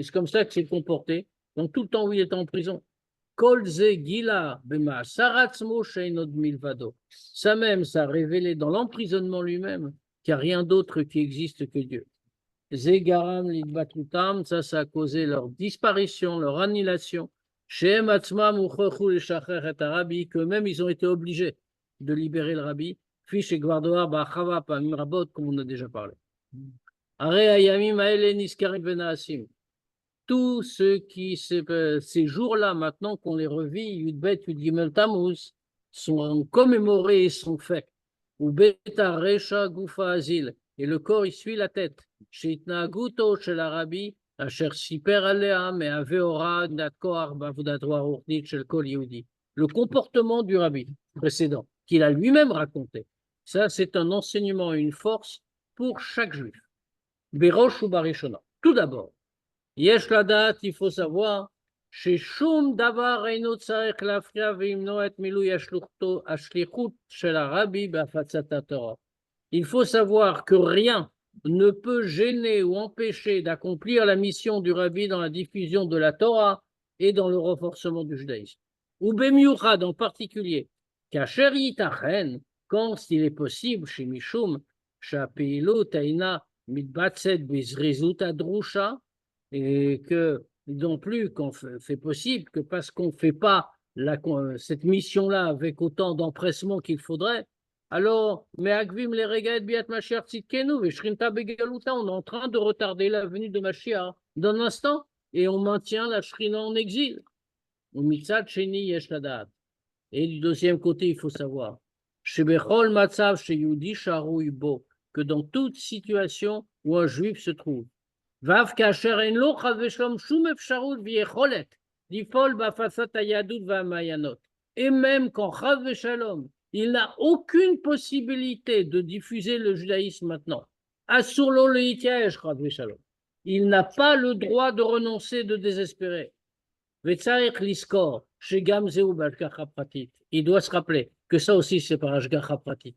c'est comme ça que s'est comporté dans tout le temps où il était en prison. Ça même, ça a révélé dans l'emprisonnement lui-même qu'il n'y a rien d'autre qui existe que Dieu. Ça a causé leur disparition, leur annihilation. Qu'eux-mêmes, ils ont été obligés de libérer le rabbi. Comme on a déjà parlé. Tous ceux qui, ces jours-là, maintenant qu'on les revit, Yudbet, Yudgimel Tammuz, sont commémorés et sont faits. Ou Beta Recha Gufa Azil, et le corps il suit la tête. Sheitnaguto shel Arabi, Asher Siper Alea, mais Aveora, Natkoar, Bavudadroar, Urdit, shel Kol Yehudi. Le comportement du rabbi précédent, qu'il a lui-même raconté. Ça, c'est un enseignement et une force pour chaque juif. Berosh ou Barishona. Tout d'abord, Yesh Ladat, il faut savoir, chez Shum Davar Reino Tsarek Lafria Veimno et Milou Ashlichut shel Arabi Bafatzat Torah. Il faut savoir que rien ne peut gêner ou empêcher d'accomplir la mission du Rabbi dans la diffusion de la Torah et dans le renforcement du judaïsme. Ou Bemiuchad en particulier, Kacher Yitachen, quand il est possible chez Mishum, Shapeilu Taina Mitbatset Bizrizut Adrusha, et que non plus qu'on fait possible que parce qu'on ne fait pas cette mission-là avec autant d'empressement qu'il faudrait, alors, mais Agvim les Regaet Biat Mashiach Tzidkenu, Veshrinta Begaluta, on est en train de retarder la venue de Mashiach d'un instant et on maintient la Shrina en exil. Ou Mitzad Sheni Yesh Ladat. Et du deuxième côté, il faut savoir, Shebechol Matzav Sheyudi Sharu Bo, que dans toute situation où un juif se trouve, Vav Kacher En Lo Chad Veshlom Shum Efsharut Viecholet, Difol Bafasat Ayadut Vamayanot. Et même quand Chad Veshalom, il n'a aucune possibilité de diffuser le judaïsme maintenant. Asur lo leityaesh Chad Veshalom. Il n'a pas le droit de renoncer, de désespérer. Vetzaech liskor, shegam zeu b'ashgacha pratit. Il doit se rappeler que ça aussi c'est par ashgacha pratit.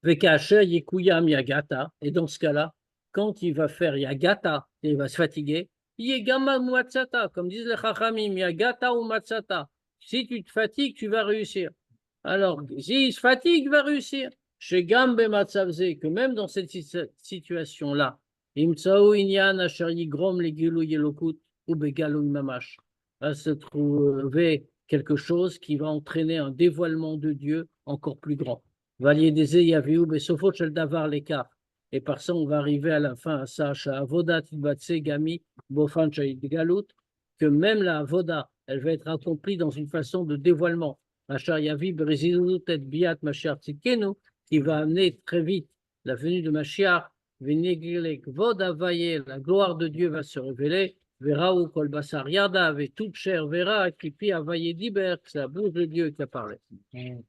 Vekacher yekuyam yagata, et dans ce cas-là, quand il va faire yagata, et il va se fatiguer, yegama matzata, comme disent les chachamim, yagata ou matzata. Si tu te fatigues, tu vas réussir. Alors, s'il se fatigue, il va réussir. Chez Gambe Matzavze, que même dans cette situation-là, Imtsao Inyan Asher Yigrom le Gilou Yelokut ou Begalou Mamash, va se trouver quelque chose qui va entraîner un dévoilement de Dieu encore plus grand. Valiedeze Yaviou Besofot Shel Davar l'écart. Et par ça, on va arriver à la fin à ça, Avodat Batse Gami Bofan Shahid Galut, que même la Avoda, elle va être accomplie dans une façon de dévoilement. Qui va amener très vite la venue de Mashiach, Venegile Kvod Havaye, la gloire de Dieu va se révéler, verra ou Kol Basar Yarda, et toute chair verra, qui pi Havaye Diber, c'est la bouche de Dieu qui a parlé. Amen.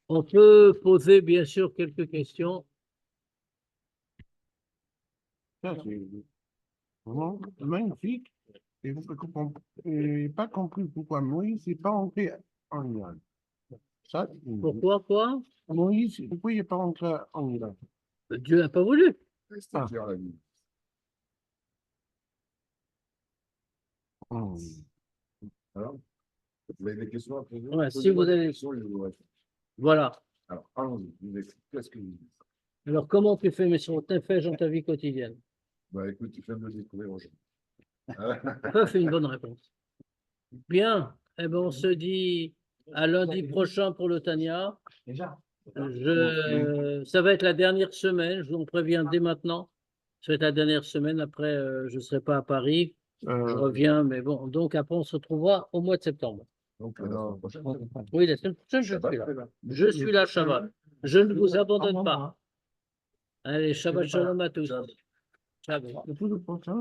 On peut poser bien sûr quelques questions. Ça, c'est vraiment magnifique. Et vous n'avez pas compris pourquoi Moïse n'est pas entré en Iran. Ça, Pourquoi quoi? Moïse, pourquoi il n'est pas entré en Iran? Dieu n'a pas voulu. C'est-à-dire la vie. Alors, vous avez des questions à poser? Ouais, si Posez-moi vous avez- des questions, je vous réponds. Voilà. Alors, allons-y. Je vous explique. Qu'est-ce que vous dites? Alors, comment tu fais, mais sur tes faits dans ta vie quotidienne? Bah, écoute, tu viens de le découvrir aujourd'hui. Ça fait une bonne réponse. Bien. Eh ben, on se dit à lundi prochain pour le Tania. Déjà. Ça va être la dernière semaine. Je vous en préviens dès maintenant. Ça va être la dernière semaine. Après, je ne serai pas à Paris. Je reviens, mais bon. Donc, après, on se retrouvera au mois de septembre. Donc, la semaine prochaine, Oui, la semaine prochaine, je Shabbat, suis là. c'est là. Je suis là, Shabbat. Je ne vous abandonne pas. Allez, Shabbat Shalom à tous. Shabbat. Ciao. Le prochain,